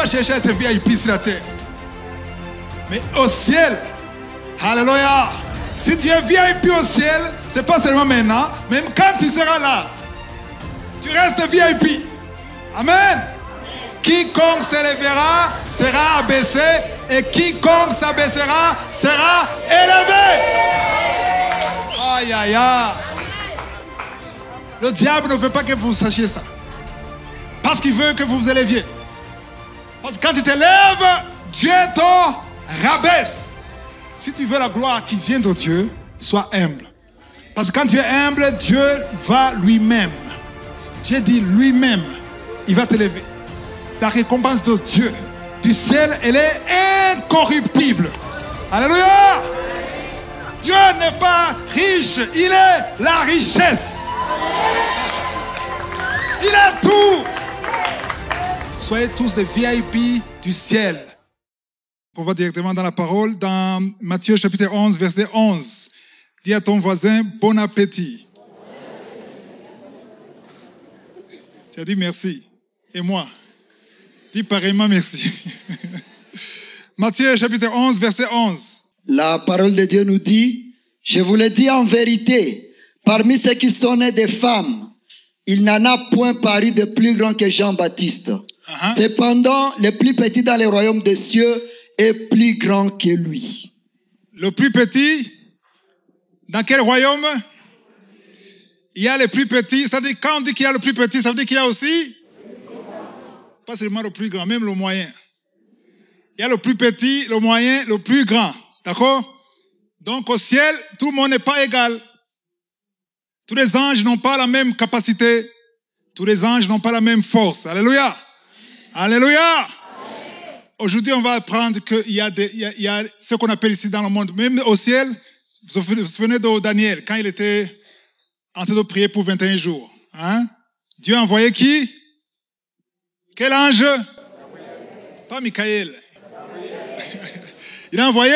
pas chercher à être VIP sur la terre. Mais au ciel, alléluia. Si tu es VIP au ciel, c'est pas seulement maintenant, même quand tu seras là, tu restes VIP. Amen. Quiconque s'élèvera sera abaissé et quiconque s'abaissera sera élevé. Aïe, aïe, aïe. Le diable ne veut pas que vous sachiez ça. Parce qu'il veut que vous vous éleviez. Parce que quand tu t'élèves, Dieu te rabaisse. Si tu veux la gloire qui vient de Dieu, sois humble. Parce que quand tu es humble, Dieu va lui-même. J'ai dit lui-même, il va t'élever. La récompense de Dieu du ciel, elle est incorruptible. Alléluia! Dieu n'est pas riche, il est la richesse. Il a tout. Soyez tous des VIP du ciel. On va directement dans la parole, dans Matthieu chapitre 11, verset 11. Dis à ton voisin, bon appétit. Tu as dit merci. Et moi? Dis pareillement merci. Matthieu chapitre 11, verset 11. La parole de Dieu nous dit, je vous le dis en vérité, parmi ceux qui sont nés des femmes, il n'en a point paru de plus grand que Jean-Baptiste. Cependant, le plus petit dans le royaume des cieux est plus grand que lui. Le plus petit, dans quel royaume? Il y a le plus petit, c'est-à-dire quand on dit qu'il y a le plus petit, ça veut dire qu'il y a aussi, pas seulement le plus grand, même le moyen. Il y a le plus petit, le moyen, le plus grand. D'accord? Donc au ciel, tout le monde n'est pas égal. Tous les anges n'ont pas la même capacité. Tous les anges n'ont pas la même force. Alléluia. Alléluia. Aujourd'hui, on va apprendre qu'il y a ce qu'on appelle ici dans le monde, même au ciel, vous vous souvenez de Daniel, quand il était en train de prier pour 21 jours. Hein? Dieu a envoyé qui? Quel ange? Pas Michael. Il a envoyé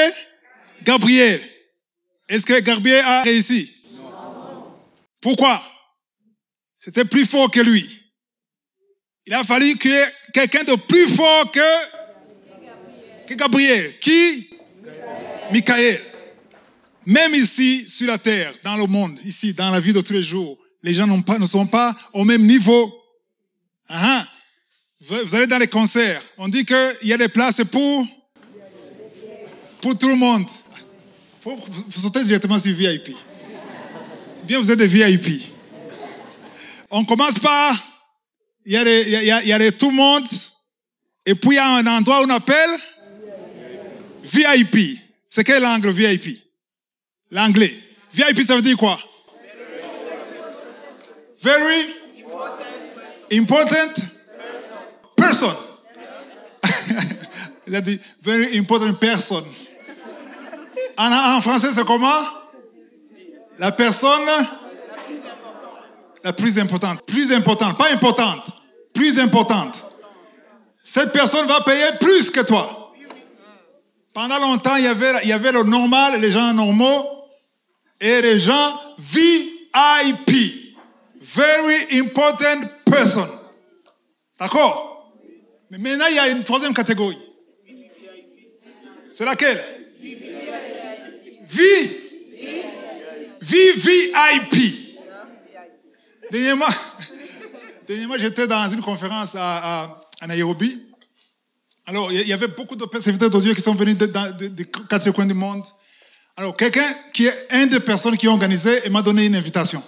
Gabriel. Est-ce que Gabriel a réussi? Pourquoi? C'était plus fort que lui. Il a fallu qu'il y ait quelqu'un de plus fort que Gabriel. Qui? Michael. Même ici, sur la terre, dans le monde, ici, dans la vie de tous les jours, les gens ne sont pas au même niveau. Vous allez dans les concerts, on dit qu'il y a des places pour tout le monde. Vous sautez directement sur VIP. Bien, vous êtes des VIP. On commence par, il y a tout le monde, et puis il y a un endroit où on appelle VIP. C'est quelle langue, VIP? L'anglais. VIP, ça veut dire quoi? Very important person. Il a dit very important person. En français, c'est comment? La personne la plus importante. Plus importante, pas importante. Plus importante. Cette personne va payer plus que toi. Pendant longtemps, il y avait le normal, les gens normaux, et les gens VIP. Very important person. D'accord? Mais maintenant, il y a une troisième catégorie. C'est laquelle? VVIP. Dernièrement, j'étais dans une conférence à Nairobi. Alors, il y avait beaucoup de serviteurs de Dieu qui sont venus des quatre coins du monde. Alors, quelqu'un qui est une des personnes qui a organisé et m'a donné une invitation.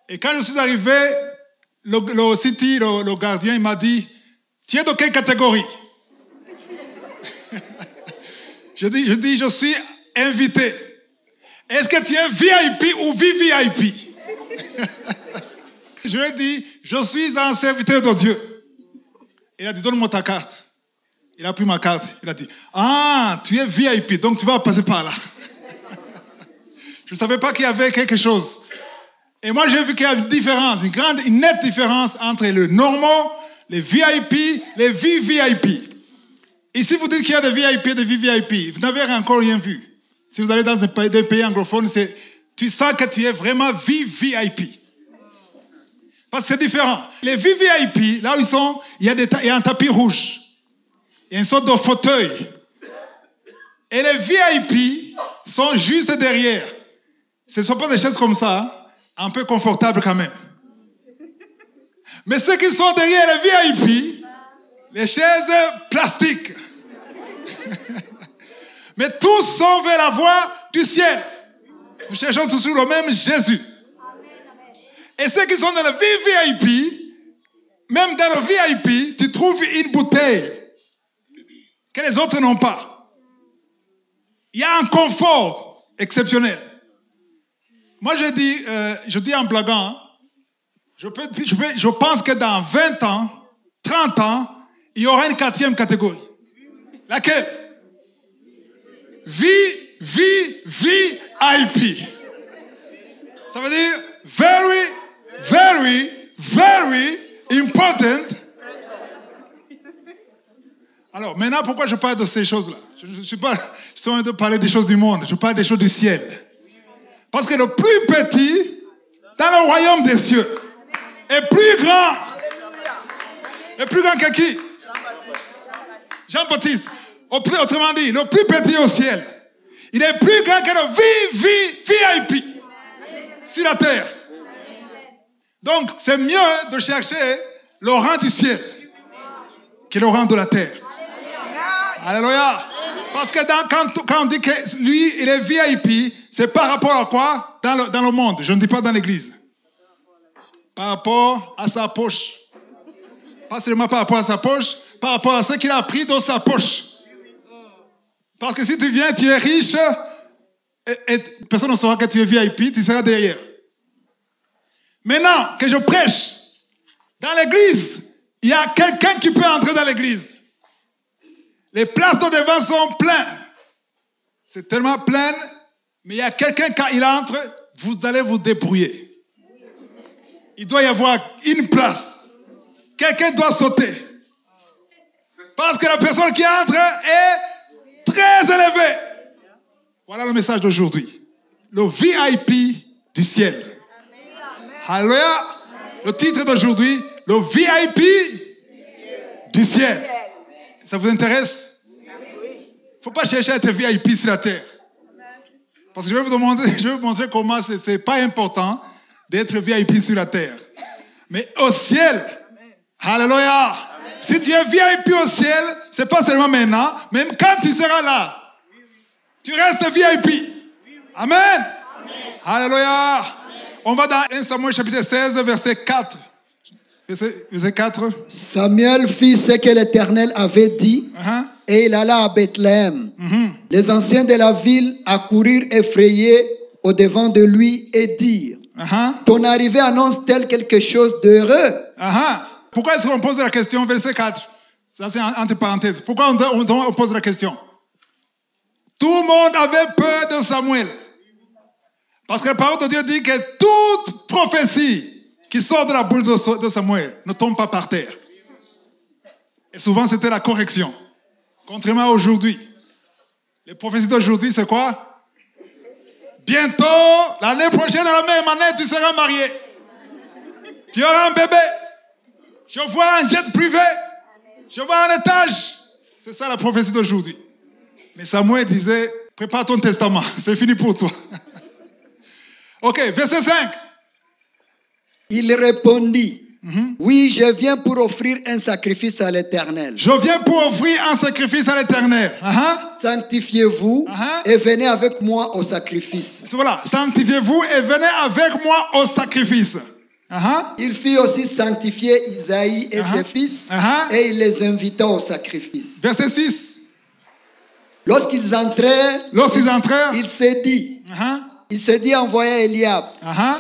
Et quand je suis arrivé, le gardien, il m'a dit, tu es de quelle catégorie? je dis, je suis invité. Est-ce que tu es VIP ou VVIP? Je lui ai dit, je suis un serviteur de Dieu. Il a dit, donne-moi ta carte. Il a pris ma carte. Il a dit, ah, tu es VIP, donc tu vas passer par là. Je ne savais pas qu'il y avait quelque chose. Et moi, j'ai vu qu'il y a une différence, une nette différence entre les normaux, les VIP, les VVIP. Et si vous dites qu'il y a des VIP et des VVIP, vous n'avez encore rien vu. Si vous allez dans des pays anglophones, tu sens que tu es vraiment VVIP. Parce que c'est différent. Les VVIP, là où ils sont, il y a un tapis rouge. Il y a une sorte de fauteuil. Et les VIP sont juste derrière. Ce ne sont pas des chaises comme ça, hein, un peu confortables quand même. Mais ceux qui sont derrière les VIP, les chaises plastiques. Mais tous sont vers la voie du ciel. Nous cherchons toujours le même Jésus. Et ceux qui sont dans le VIP, même dans le VIP, tu trouves une bouteille que les autres n'ont pas. Il y a un confort exceptionnel. Moi, je dis en blaguant, hein, je pense que dans 20 ans, 30 ans, il y aura une 4e catégorie. Laquelle? VIP. Ça veut dire very, very, very important. Alors, maintenant, pourquoi je parle de ces choses-là? Je ne suis pas en train de parler des choses du monde, je parle des choses du ciel. Parce que le plus petit dans le royaume des cieux est plus grand. Est plus grand que qui? Jean-Baptiste. Autrement dit, le plus petit au ciel, il est plus grand que le VIP sur la terre. Donc, c'est mieux de chercher le rang du ciel que le rang de la terre. Alléluia. Parce que quand on dit que lui, il est VIP, c'est par rapport à quoi? Dans le monde. Je ne dis pas dans l'église. Par rapport à sa poche. Pas seulement par rapport à sa poche, par rapport à ce qu'il a pris dans sa poche. Parce que si tu viens, tu es riche, et personne ne saura que tu es VIP, tu seras derrière. Maintenant que je prêche, dans l'église, il y a quelqu'un qui peut entrer dans l'église. Les places de devant sont pleines. C'est tellement plein, mais il y a quelqu'un, quand il entre, vous allez vous débrouiller. Il doit y avoir une place. Quelqu'un doit sauter. Parce que la personne qui entre est très élevée. Voilà le message d'aujourd'hui. Le VIP du ciel. Alléluia. Le titre d'aujourd'hui, le VIP du ciel. Ça vous intéresse? Il ne faut pas chercher à être VIP sur la terre. Parce que je vais vous montrer comment ce n'est pas important d'être VIP sur la terre. Mais au ciel, alléluia. Si tu es VIP au ciel, ce n'est pas seulement maintenant, même quand tu seras là, tu restes VIP. Amen. Alléluia. On va dans 1 Samuel chapitre 16, verset 4. Verset 4. Samuel fit ce que l'Éternel avait dit, et il alla à Bethléem. Les anciens de la ville accoururent effrayés au-devant de lui et dirent, ton arrivée annonce-t-elle quelque chose d'heureux? Pourquoi est-ce qu'on pose la question, verset 4? Ça, c'est entre parenthèses. Pourquoi on pose la question? Tout le monde avait peur de Samuel. Parce que la parole de Dieu dit que toute prophétie qui sort de la bouche de Samuel ne tombe pas par terre. Et souvent, c'était la correction. Contrairement à aujourd'hui. Les prophéties d'aujourd'hui, c'est quoi? Bientôt, l'année prochaine, à la même année, tu seras marié. Tu auras un bébé. Je vois un jet privé. Je vois un étage. C'est ça la prophétie d'aujourd'hui. Mais Samuel disait, prépare ton testament. C'est fini pour toi. Ok, verset 5. Il répondit, oui, je viens pour offrir un sacrifice à l'Éternel. Je viens pour offrir un sacrifice à l'Éternel. Sanctifiez-vous et venez avec moi au sacrifice. Voilà, sanctifiez-vous et venez avec moi au sacrifice. Il fit aussi sanctifier Isaïe et ses fils et il les invita au sacrifice. Verset 6. Lorsqu'ils entrèrent, il s'est dit envoyer Eliab.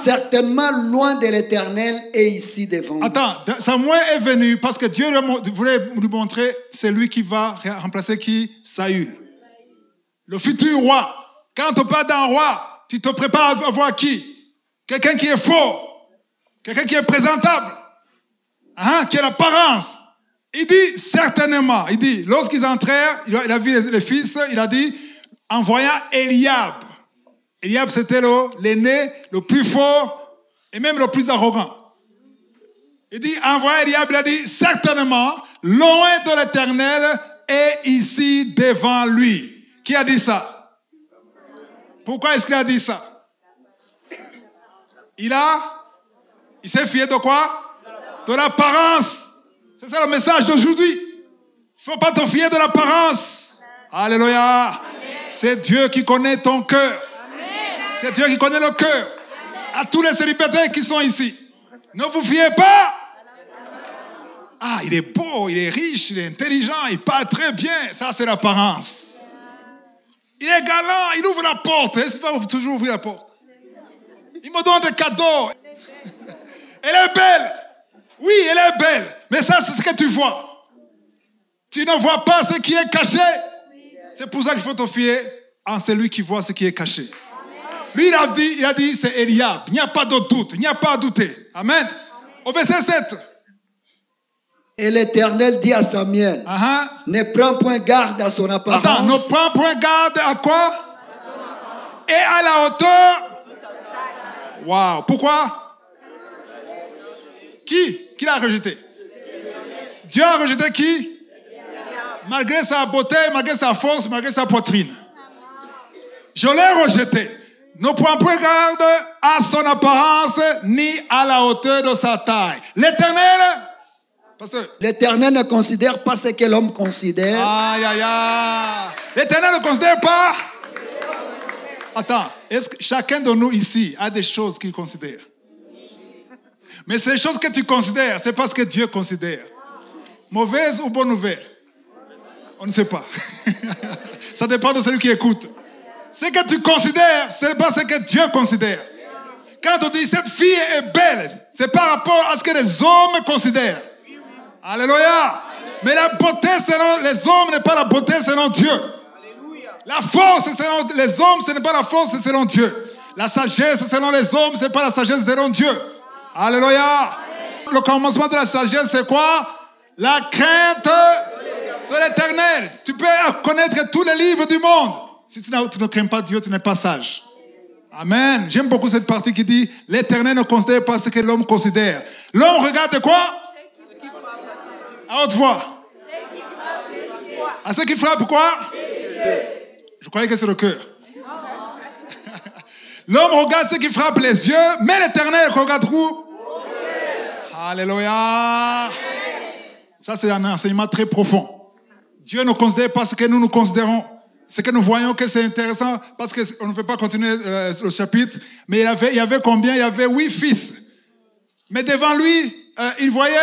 Certainement loin de l'Éternel et ici devant nous. Attends, Samuel est venu parce que Dieu voulait lui montrer c'est lui qui va remplacer qui? Saül. Le futur roi. Quand tu parles d'un roi, tu te prépares à voir qui? Quelqu'un qui est fort. Quelqu'un qui est présentable. Qui a l'apparence. Il dit certainement. Il dit, lorsqu'ils entrèrent, il a vu les fils, il a dit, envoyant Eliab. Eliab, c'était l'aîné, le plus fort et même le plus arrogant. Il dit, envoyez Eliab, il a dit, certainement, loin de l'Éternel est ici devant lui. Qui a dit ça? Pourquoi est-ce qu'il a dit ça? Il s'est fié de quoi? De l'apparence. C'est ça le message d'aujourd'hui. Il ne faut pas te fier de l'apparence. Alléluia. C'est Dieu qui connaît ton cœur. C'est Dieu qui connaît le cœur. À tous les célibataires qui sont ici, ne vous fiez pas. Ah, il est beau, il est riche, il est intelligent, il parle très bien. Ça, c'est l'apparence. Il est galant, il ouvre la porte. Est-ce qu'il va toujours ouvrir la porte? Il me donne des cadeaux. Elle est belle. Oui, elle est belle. Mais ça, c'est ce que tu vois. Tu ne vois pas ce qui est caché. C'est pour ça qu'il faut te fier en celui qui voit ce qui est caché. Lui, il a dit, c'est Eliab. Il n'y a pas de doute. Il n'y a pas à douter. Amen. Au verset 7. Et l'Éternel dit à Samuel, ne prends point garde à son apparence. Attends, ne prends point garde à quoi? Et à la hauteur. Waouh. Pourquoi? Qui l'a rejeté? Dieu a rejeté qui? Malgré sa beauté, malgré sa force, malgré sa poitrine. Je l'ai rejeté. Ne prends point garde à son apparence, ni à la hauteur de sa taille. L'Éternel... L'Éternel ne considère pas ce que l'homme considère. Aïe, aïe, aïe. L'Éternel ne considère pas. Attends, est-ce que chacun de nous ici a des choses qu'il considère? Mais ces choses que tu considères, c'est parce que Dieu considère. Mauvaise ou bonne nouvelle? On ne sait pas. Ça dépend de celui qui écoute. Ce que tu considères, ce n'est pas ce que Dieu considère. Quand on dit cette fille est belle, c'est par rapport à ce que les hommes considèrent. Alléluia. Mais la beauté selon les hommes n'est pas la beauté selon Dieu. La force selon les hommes, ce n'est pas la force selon Dieu. La sagesse selon les hommes, ce n'est pas la sagesse selon Dieu. Alléluia. Le commencement de la sagesse, c'est quoi? La crainte de l'Éternel. Tu peux connaître tous les livres du monde. Si tu ne crains pas Dieu, tu n'es pas sage. Amen. J'aime beaucoup cette partie qui dit l'Éternel ne considère pas ce que l'homme considère. L'homme regarde quoi? À haute voix. À ce qui frappe quoi? Je croyais que c'est le cœur. L'homme regarde ce qui frappe les yeux, mais l'Éternel regarde où? Alléluia. Ça, c'est un enseignement très profond. Dieu ne considère pas ce que nous considérons. Ce que nous voyons que c'est intéressant, parce qu'on ne veut pas continuer le chapitre, mais il y avait combien? Il y avait 8 fils. Mais devant lui, il voyait,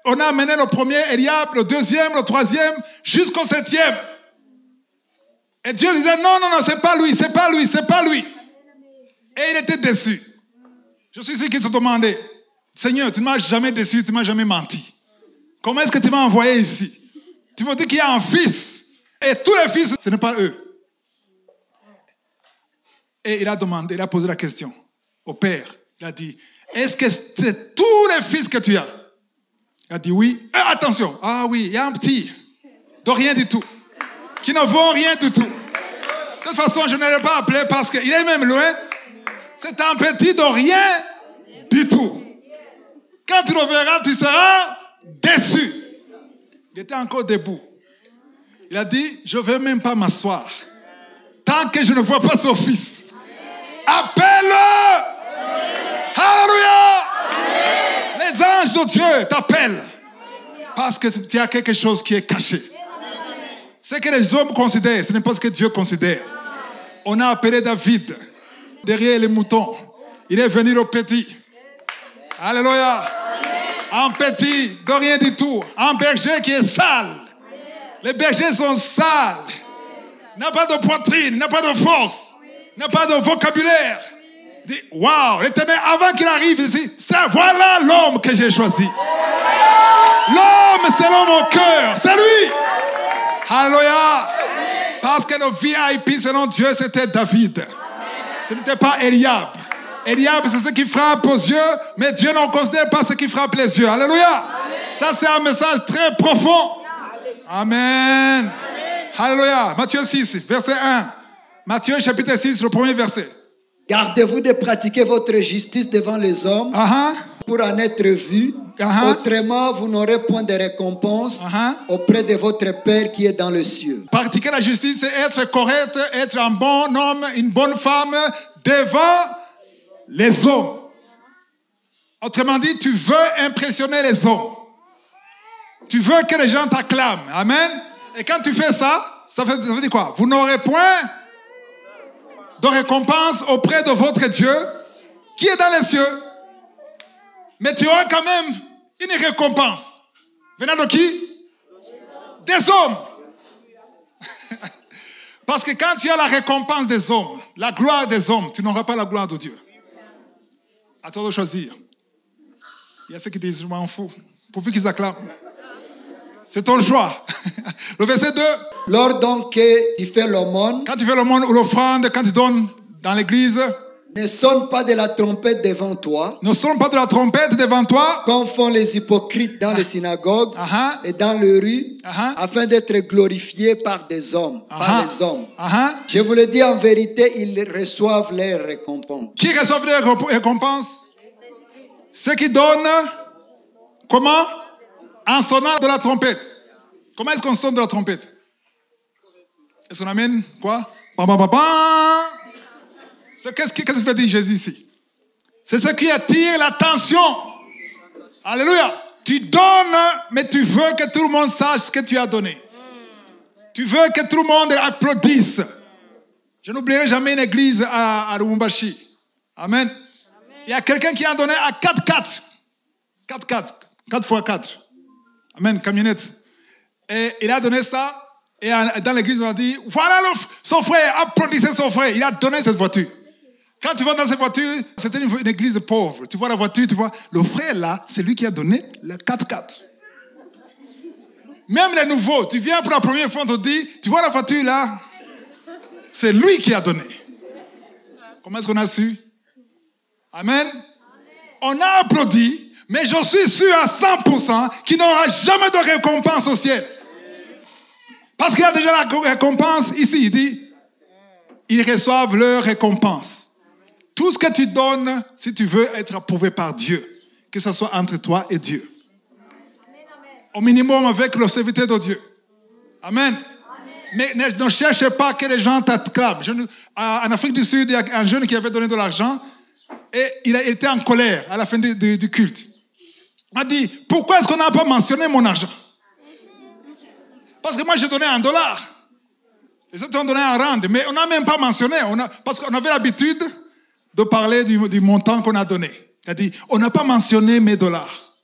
on a amené le premier, Eliab, le deuxième, le troisième, jusqu'au 7e. Et Dieu disait, non, c'est pas lui, c'est pas lui, c'est pas lui. Et il était déçu. Je suis sûr qu'il se demandait, Seigneur, tu ne m'as jamais déçu, tu ne m'as jamais menti. Comment est-ce que tu m'as envoyé ici? Tu me dis qu'il y a un fils. Et tous les fils, ce n'est pas eux. Et il a demandé, il a posé la question au père. Il a dit, est-ce que c'est tous les fils que tu as? Il a dit oui. Attention, ah oui, il y a un petit, de rien du tout, qui ne vaut rien du tout. De toute façon, je ne l'ai pas appelé parce qu'il est même loin. C'est un petit de rien du tout. Quand tu le verras, tu seras déçu. Il était encore debout. Il a dit, je ne vais même pas m'asseoir tant que je ne vois pas son fils. Appelle-le. Alléluia. Les anges de Dieu t'appellent parce que tu as quelque chose qui est caché. Ce que les hommes considèrent, ce n'est pas ce que Dieu considère. On a appelé David derrière les moutons. Il est venu au petit. Alléluia. Un petit, de rien du tout. Un berger qui est sale. Les bergers sont sales. N'a pas de poitrine, n'a pas de force, n'a pas de vocabulaire. Il dit, waouh, l'Éternel, avant qu'il arrive ici, voilà l'homme que j'ai choisi. L'homme selon mon cœur, c'est lui. Alléluia. Parce que le VIP selon Dieu, c'était David. Ce n'était pas Eliab. Eliab, c'est ce qui frappe aux yeux, mais Dieu ne considère pas ce qui frappe les yeux. Alléluia. Ça, c'est un message très profond. Amen. Alléluia. Matthieu 6, verset 1. Matthieu chapitre 6, le premier verset. Gardez-vous de pratiquer votre justice devant les hommes pour en être vu Autrement, vous n'aurez point de récompense auprès de votre Père qui est dans le ciel. Pratiquer la justice, c'est être correct, être un bon homme, une bonne femme devant les hommes. Autrement dit, tu veux impressionner les hommes. Tu veux que les gens t'acclament. Amen. Et quand tu fais ça, ça veut dire quoi? Vous n'aurez point de récompense auprès de votre Dieu qui est dans les cieux. Mais tu auras quand même une récompense. Venant de qui? Des hommes. Parce que quand tu as la récompense des hommes, la gloire des hommes, tu n'auras pas la gloire de Dieu. À toi de choisir. Il y a ceux qui disent, je m'en fous. Pourvu qu'ils acclament. C'est ton choix. Le verset 2. Lors donc que tu fais l'aumône. Quand tu fais l'aumône ou l'offrande, quand tu donnes dans l'église. Ne sonne pas de la trompette devant toi. Ne sonne pas de la trompette devant toi. Comme font les hypocrites dans les synagogues et dans les rues, afin d'être glorifiés par des hommes, par les hommes. Je vous le dis en vérité, ils reçoivent leurs récompenses. Qui reçoivent leurs récompenses? Ceux qui donnent, comment? En sonnant de la trompette. Comment est-ce qu'on sonne de la trompette? Est-ce qu'on amène quoi? Qu'est-ce que veut dire Jésus ici? C'est ce qui attire l'attention. Alléluia. Tu donnes, mais tu veux que tout le monde sache ce que tu as donné. Tu veux que tout le monde applaudisse. Je n'oublierai jamais une église à Lubumbashi. Amen. Il y a quelqu'un qui a donné à 4x4. 4x4. Amen, camionnette. Et il a donné ça. Et dans l'église, on a dit, voilà son frère, applaudissez son frère. Il a donné cette voiture. Quand tu vas dans cette voiture, c'était une église pauvre. Tu vois la voiture, tu vois, le frère là, c'est lui qui a donné le 4x4. Même les nouveaux, tu viens pour la première fois, on te dit, tu vois la voiture là, c'est lui qui a donné. Comment est-ce qu'on a su? Amen. On a applaudi, mais je suis sûr à 100% qu'il n'aura jamais de récompense au ciel. Parce qu'il y a déjà la récompense ici, il dit, ils reçoivent leur récompense. Tout ce que tu donnes, si tu veux être approuvé par Dieu, que ce soit entre toi et Dieu. Au minimum avec le serviteur de Dieu. Amen. Mais ne cherche pas que les gens t'acclament. En Afrique du Sud, il y a un jeune qui avait donné de l'argent et il a été en colère à la fin du culte. Il m'a dit, pourquoi est-ce qu'on n'a pas mentionné mon argent? Parce que moi, j'ai donné $1. Les autres ont donné un rand, mais on n'a même pas mentionné. Parce qu'on avait l'habitude de parler du montant qu'on a donné. Il a dit, on n'a pas mentionné mes dollars.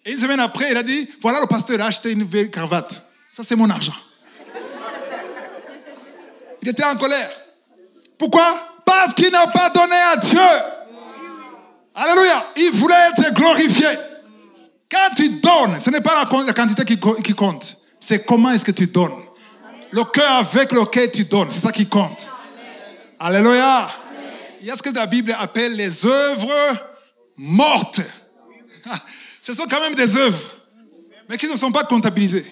Et une semaine après, il a dit, voilà, le pasteur a acheté une nouvelle cravate. Ça, c'est mon argent. Il était en colère. Pourquoi? Parce qu'il n'a pas donné à Dieu. Alléluia. Il voulait être glorifié. Quand tu donnes, ce n'est pas la quantité qui compte. C'est comment est-ce que tu donnes. Le cœur avec lequel tu donnes, c'est ça qui compte. Alléluia. Il y a ce que la Bible appelle les œuvres mortes. Ce sont quand même des œuvres, mais qui ne sont pas comptabilisées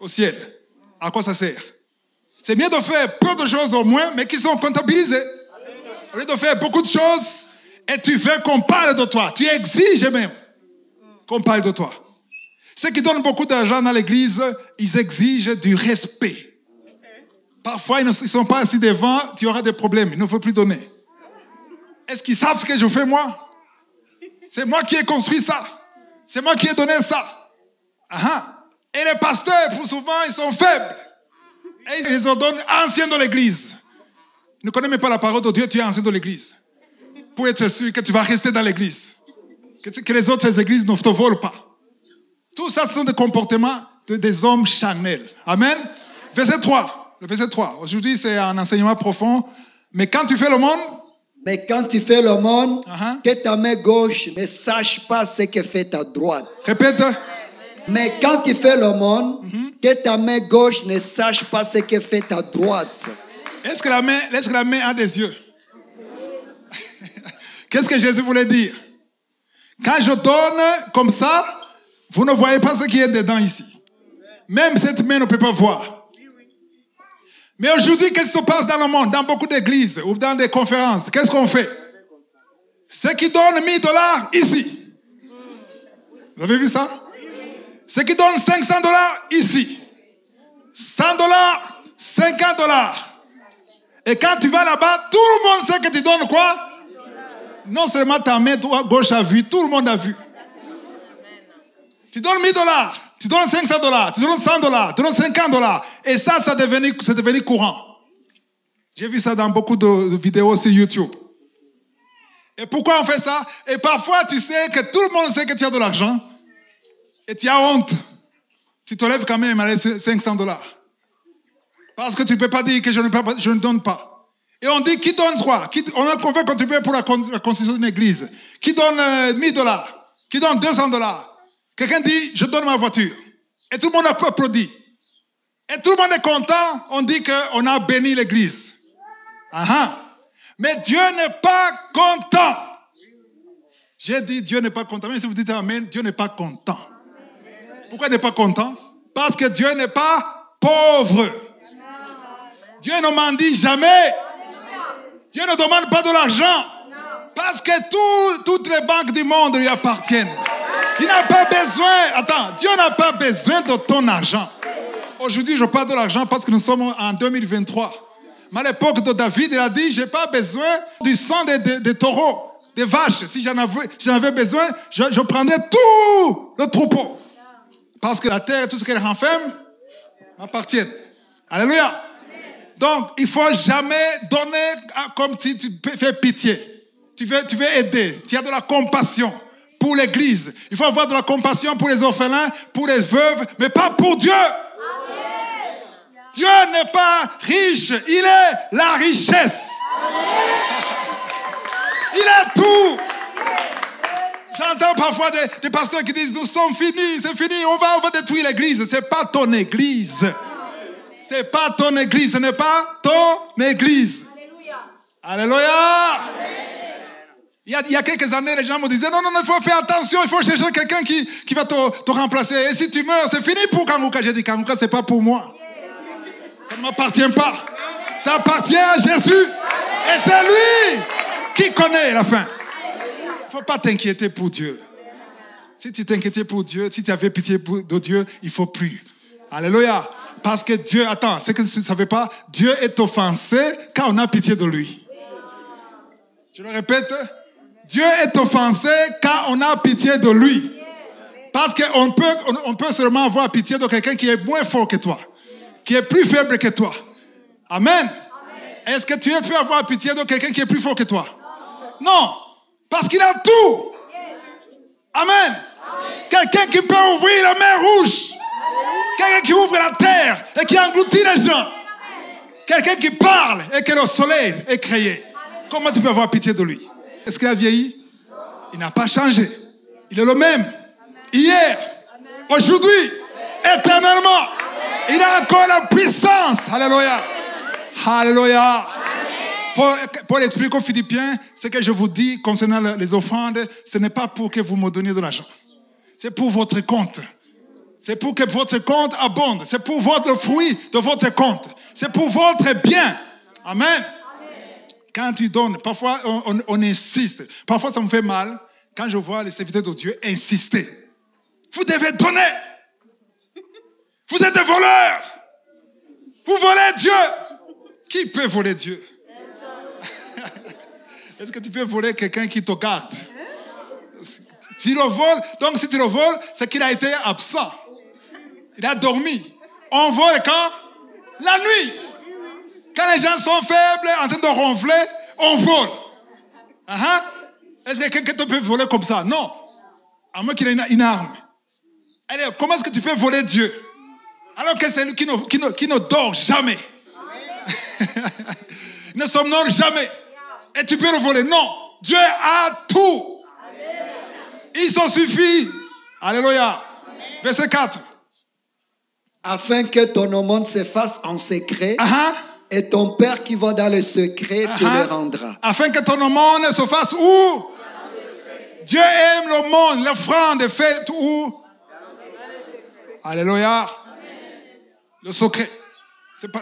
au ciel. À quoi ça sert? C'est mieux de faire peu de choses au moins, mais qui sont comptabilisées. Au lieu de faire beaucoup de choses, et tu veux qu'on parle de toi. Tu exiges même qu'on parle de toi. Ceux qui donnent beaucoup d'argent dans l'église, ils exigent du respect. Parfois, ils ne sont pas assis devant, tu auras des problèmes. Il ne faut plus donner. Est-ce qu'ils savent ce que je fais moi? C'est moi qui ai construit ça. C'est moi qui ai donné ça. Et les pasteurs, pour souvent, ils sont faibles. Et ils les ordonnent anciens de l'église. Ne connais même pas la parole de Dieu, tu es ancien de l'église. Pour être sûr que tu vas rester dans l'église. Que les autres églises ne te volent pas. Tout ça, ce sont des comportements des hommes charnels. Amen. Verset 3. Le verset 3. Aujourd'hui, c'est un enseignement profond. Mais quand tu fais l'aumône, que ta main gauche ne sache pas ce que fait ta droite. Répète. Mais quand tu fais l'aumône, que ta main gauche ne sache pas ce que fait ta droite. Est-ce que la main a des yeux? Qu'est-ce que Jésus voulait dire? Quand je donne comme ça, vous ne voyez pas ce qui est dedans ici. Même cette main ne peut pas voir. Mais aujourd'hui, qu'est-ce qui se passe dans le monde, dans beaucoup d'églises ou dans des conférences? Qu'est-ce qu'on fait? Ceux qui donnent $1000 ici. Vous avez vu ça? Ceux qui donnent $500 ici. $100, $50. Et quand tu vas là-bas, tout le monde sait que tu donnes quoi? Non seulement ta main gauche a vu, tout le monde a vu. Tu donnes $1000, tu donnes $500, tu donnes $100, tu donnes $50. Et ça, c'est devenu courant. J'ai vu ça dans beaucoup de vidéos sur YouTube. Et pourquoi on fait ça? Et parfois, tu sais que tout le monde sait que tu as de l'argent. Et tu as honte. Tu te lèves quand même avec $500. Parce que tu ne peux pas dire que je ne donne pas. Et on dit, qui donne quoi? On veut contribuer pour la construction d'une église. Qui donne $1000? Qui donne $200? Quelqu'un dit, je donne ma voiture. Et tout le monde applaudit. Et tout le monde est content. On dit qu'on a béni l'église. Mais Dieu n'est pas content. J'ai dit, Dieu n'est pas content. Même si vous dites Amen, Dieu n'est pas content. Pourquoi il n'est pas content? Parce que Dieu n'est pas pauvre. Dieu ne mendie jamais. Dieu ne demande pas de l'argent. Parce que toutes les banques du monde lui appartiennent. Il n'a pas besoin. Dieu n'a pas besoin de ton argent. Aujourd'hui, je parle de l'argent parce que nous sommes en 2023. Mais à l'époque de David, il a dit, je n'ai pas besoin du sang des taureaux, des vaches. Si j'en avais besoin, je prendrais tout le troupeau. Parce que la terre et tout ce qu'elle renferme m'appartiennent. Alléluia. Donc, il ne faut jamais donner comme si tu fais pitié. Tu veux aider. Tu as de la compassion pour l'église. Il faut avoir de la compassion pour les orphelins, pour les veuves, mais pas pour Dieu. Amen. Dieu n'est pas riche, il est la richesse. Il est tout. J'entends parfois des pasteurs qui disent, nous sommes finis, c'est fini, on va détruire l'église. Ce n'est pas ton église. Ce n'est pas ton église, ce n'est pas ton église. Alléluia. Alléluia. Il y a quelques années, les gens me disaient, non, il faut faire attention, il faut chercher quelqu'un qui va te remplacer. Et si tu meurs, c'est fini pour Kanguka. J'ai dit, Kanguka, ce n'est pas pour moi. Ça ne m'appartient pas. Ça appartient à Jésus. Et c'est lui qui connaît la fin. Il ne faut pas t'inquiéter pour Dieu. Si tu t'inquiétais pour Dieu, si tu avais pitié de Dieu, il ne faut plus. Alléluia. Parce que Dieu, ce que tu ne savais pas, Dieu est offensé quand on a pitié de lui. Je le répète, Dieu est offensé quand on a pitié de lui. Parce qu'on peut seulement avoir pitié de quelqu'un qui est moins fort que toi, qui est plus faible que toi. Amen. Est-ce que tu peux avoir pitié de quelqu'un qui est plus fort que toi? Non. Parce qu'il a tout. Amen. Quelqu'un qui peut ouvrir la mer rouge. Quelqu'un qui ouvre la terre et qui engloutit les gens. Quelqu'un qui parle et que le soleil est créé. Comment tu peux avoir pitié de lui? Est-ce qu'il a vieilli? Il n'a pas changé. Il est le même. Hier, aujourd'hui, éternellement. Il a encore la puissance. Alléluia. Alléluia. Paul explique aux Philippiens ce que je vous dis concernant les offrandes. Ce n'est pas pour que vous me donniez de l'argent. C'est pour votre compte. C'est pour que votre compte abonde. C'est pour le fruit de votre compte. C'est pour votre bien. Amen. Quand tu donnes, parfois on insiste. Parfois ça me fait mal quand je vois les serviteurs de Dieu insister. Vous devez donner. Vous êtes des voleurs. Vous volez Dieu. Qui peut voler Dieu? Est-ce que tu peux voler quelqu'un qui te garde? Tu le voles, donc si tu le voles, c'est qu'il a été absent. Il a dormi. On vole quand? La nuit. Quand les gens sont faibles, en train de ronfler, on vole. Est-ce que quelqu'un peut voler comme ça? Non. À moins qu'il ait une arme. Allez, comment est-ce que tu peux voler Dieu? Alors que c'est lui qui ne dort jamais. Il ne somnole jamais. Et tu peux le voler. Non. Dieu a tout. Il s'en suffit. Alléluia. Verset 4. Afin que ton aumône se fasse en secret, et ton Père qui va dans le secret te le rendra. Afin que ton aumône se fasse où? Dieu aime l'aumône, l'offrande est faite où? Alléluia. Le secret.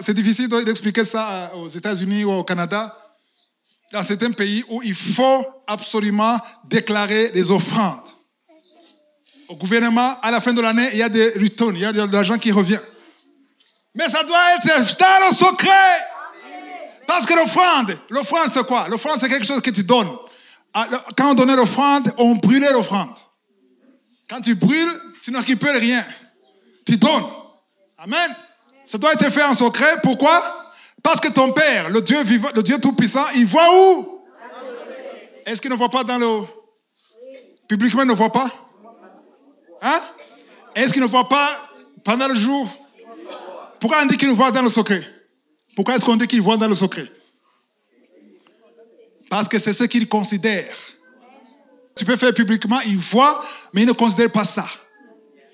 C'est difficile d'expliquer ça aux États-Unis ou au Canada. Dans certains pays où il faut absolument déclarer les offrandes. au gouvernement, à la fin de l'année, il y a des returns, il y a de l'argent qui revient. Mais ça doit être dans le secret. Parce que l'offrande c'est quoi? L'offrande c'est quelque chose que tu donnes. Quand on donnait l'offrande, on brûlait l'offrande. Quand tu brûles, tu ne récupères rien. Tu donnes. Amen. Ça doit être fait en secret. Pourquoi? Parce que ton Père, le Dieu vivant, le Dieu Tout-Puissant, il voit où? Est-ce qu'il ne voit pas dans le... Publiquement, il ne voit pas? Hein? Est-ce qu'il ne voit pas pendant le jour? Pourquoi on dit qu'il voit dans le secret? Pourquoi est-ce qu'on dit qu'il voit dans le secret? Parce que c'est ce qu'il considère. Tu peux faire publiquement, il voit, mais il ne considère pas ça.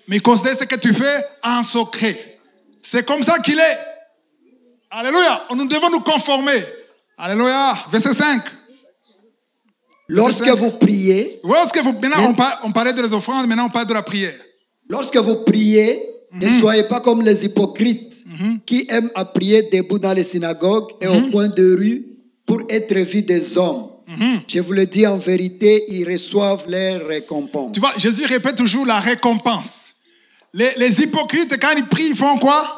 Mais il considère ce que tu fais en secret. C'est comme ça qu'il est. Alléluia. Nous devons nous conformer. Alléluia. Verset 5. Lorsque vous priez... Maintenant, on parlait des offrandes, maintenant on parle de la prière. Lorsque vous priez, ne soyez pas comme les hypocrites qui aiment à prier debout dans les synagogues et au coin de rue pour être vus des hommes. Je vous le dis en vérité, ils reçoivent leur récompense. Tu vois, Jésus répète toujours la récompense. Les hypocrites, quand ils prient, ils font quoi?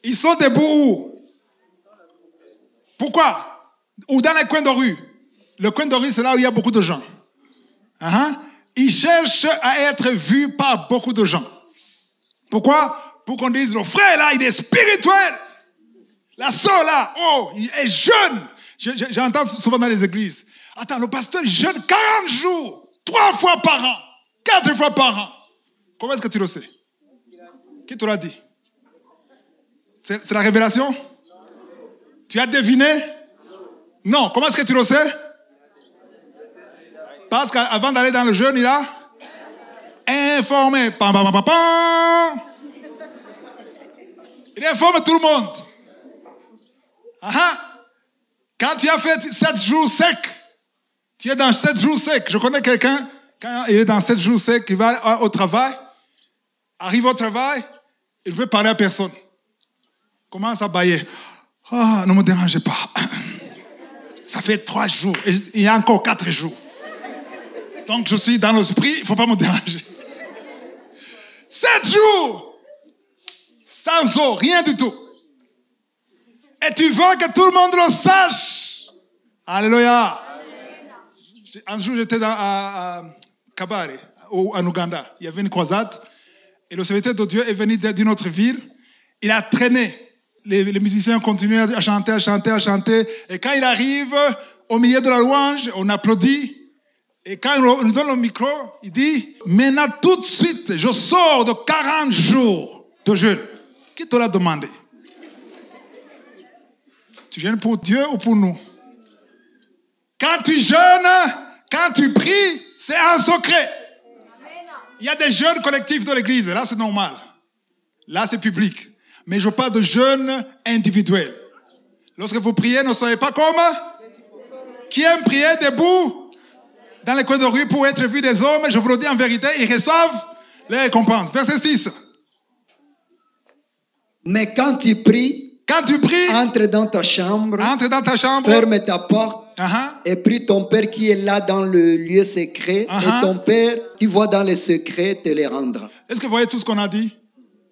Ils sont debout où? Pourquoi? Ou dans les coins de rue. Le coin de rue, c'est là où il y a beaucoup de gens. Ils cherchent à être vus par beaucoup de gens. Pourquoi? Pour qu'on dise, le frère là, il est spirituel. La soeur là, oh, il est jeune. J'entends souvent dans les églises. Attends, le pasteur est jeune 40 jours, 3 fois par an, 4 fois par an. Comment est-ce que tu le sais? Qui te l'a dit? C'est la révélation? Tu as deviné? Non. Comment est-ce que tu le sais? Parce qu'avant d'aller dans le jeûne, il a informé. Pam, pam, pam, pam, pam. Il informe tout le monde. Quand tu as fait 7 jours secs, tu es dans 7 jours secs. Je connais quelqu'un, quand il est dans 7 jours secs, il va au travail, arrive au travail, il ne veut parler à personne. Commence à bâiller. Oh, ne me dérangez pas. Ça fait 3 jours, et il y a encore 4 jours. Donc je suis dans l'esprit, il ne faut pas me déranger. 7 jours, sans eau, rien du tout. Et tu veux que tout le monde le sache. Alléluia. Un jour, j'étais à Kabare, en Ouganda. Il y avait une croisade. Et le serviteur de Dieu est venu d'une autre ville. Il a traîné. Les musiciens continuaient à chanter, à chanter, à chanter. Et quand il arrive au milieu de la louange, on applaudit. Et quand il nous donne le micro, il dit, maintenant tout de suite, je sors de 40 jours de jeûne. Qui te l'a demandé? Tu jeûnes pour Dieu ou pour nous? Quand tu jeûnes, quand tu pries, c'est un secret. Il y a des jeûnes collectifs de l'église. Là, c'est normal. Là, c'est public. Mais je parle de jeûne individuel. Lorsque vous priez, ne soyez pas comme qui aiment prier debout dans les coins de rue pour être vus des hommes. Je vous le dis en vérité, ils reçoivent les récompenses. Verset 6. Mais quand tu pries, entre dans ta chambre, ferme ta porte et prie ton Père qui est là dans le lieu secret et ton Père qui voit dans le secret te les rendra. Est-ce que vous voyez tout ce qu'on a dit?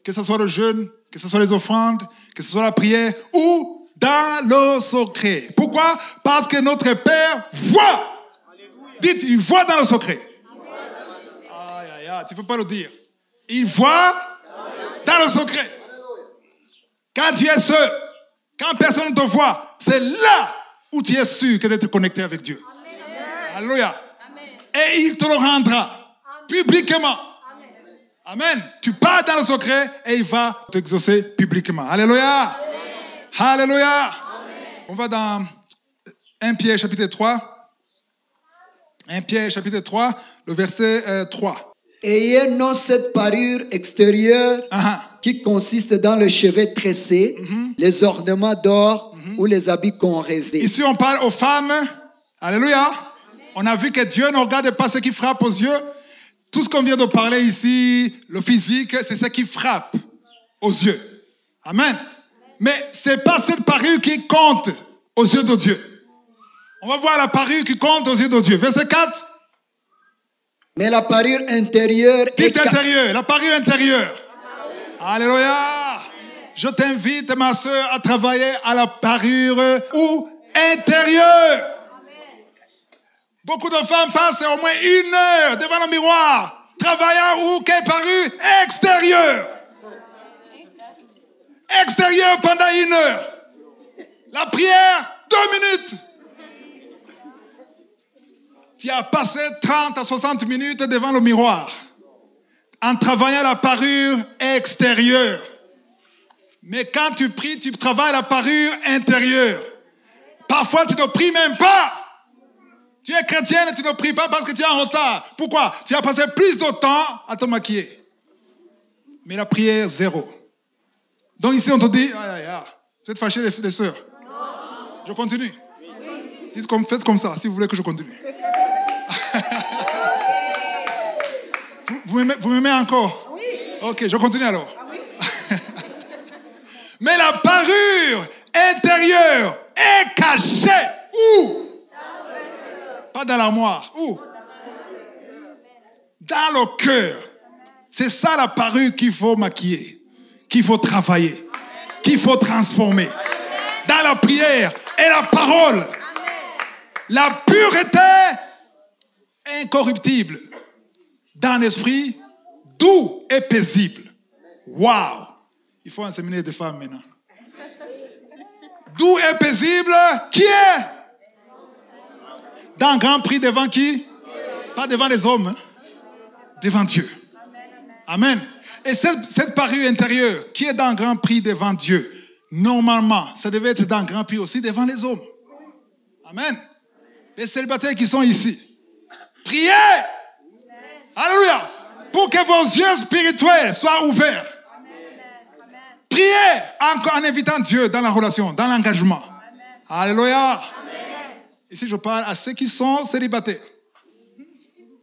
Que ce soit le jeûne, que ce soit les offrandes, que ce soit la prière ou dans le secret. Pourquoi? Parce que notre Père voit. Dites, il voit dans le secret. Aïe, aïe, aïe, tu ne peux pas le dire. Il voit dans le secret. Quand tu es seul, quand personne ne te voit, c'est là où tu es sûr que d'être connecté avec Dieu. Alléluia. Et il te le rendra publiquement. Amen. Tu pars dans le secret et il va t'exaucer publiquement. Alléluia. Alléluia. On va dans 1 Pierre chapitre 3. 1 Pierre chapitre 3, le verset 3. Ayez non cette parure extérieure qui consiste dans le chevet tressé, les ornements d'or ou les habits qu'on rêvait. Ici, on parle aux femmes. Alléluia. On a vu que Dieu ne regarde pas ce qui frappe aux yeux. Tout ce qu'on vient de parler ici, le physique, c'est ce qui frappe aux yeux. Amen. Mais ce n'est pas cette parure qui compte aux yeux de Dieu. On va voir la parure qui compte aux yeux de Dieu. Verset 4. Mais la parure intérieure Dites intérieur, la parure intérieure. Alléluia. Je t'invite, ma soeur, à travailler à la parure intérieure. Beaucoup de femmes passent au moins 1 heure devant le miroir, travaillant quelle parure extérieure. Extérieur pendant 1 heure. La prière, 2 minutes. Tu as passé 30 à 60 minutes devant le miroir en travaillant la parure extérieure. Mais quand tu pries, tu travailles la parure intérieure. Parfois, tu ne pries même pas. Tu es chrétienne et tu ne pries pas parce que tu es en retard. Pourquoi? Tu as passé plus de temps à te maquiller. Mais la prière, 0. Donc ici, on te dit, vous êtes fâchés les sœurs? Je continue. Faites comme ça, si vous voulez que je continue. Vous m'aimez encore? Oui. Ok, je continue alors. Mais la parure intérieure est cachée. Où? Pas dans l'armoire. Où? Dans le cœur. C'est ça la parure qu'il faut maquiller, qu'il faut travailler, qu'il faut transformer. Dans la prière et la parole. La pureté incorruptible. Dans l'esprit, doux et paisible. Waouh! Il faut un séminaire de femmes maintenant. Doux et paisible, qui est? Dans un grand prix devant qui? Pas devant les hommes, hein? Devant Dieu. Amen. Et cette parure intérieure qui est dans un grand prix devant Dieu, normalement, ça devait être dans un grand prix aussi devant les hommes. Amen. Les célibataires qui sont ici, priez. Alléluia. Pour que vos yeux spirituels soient ouverts. Priez en invitant Dieu dans la relation, dans l'engagement. Alléluia. Ici, je parle à ceux qui sont célibataires.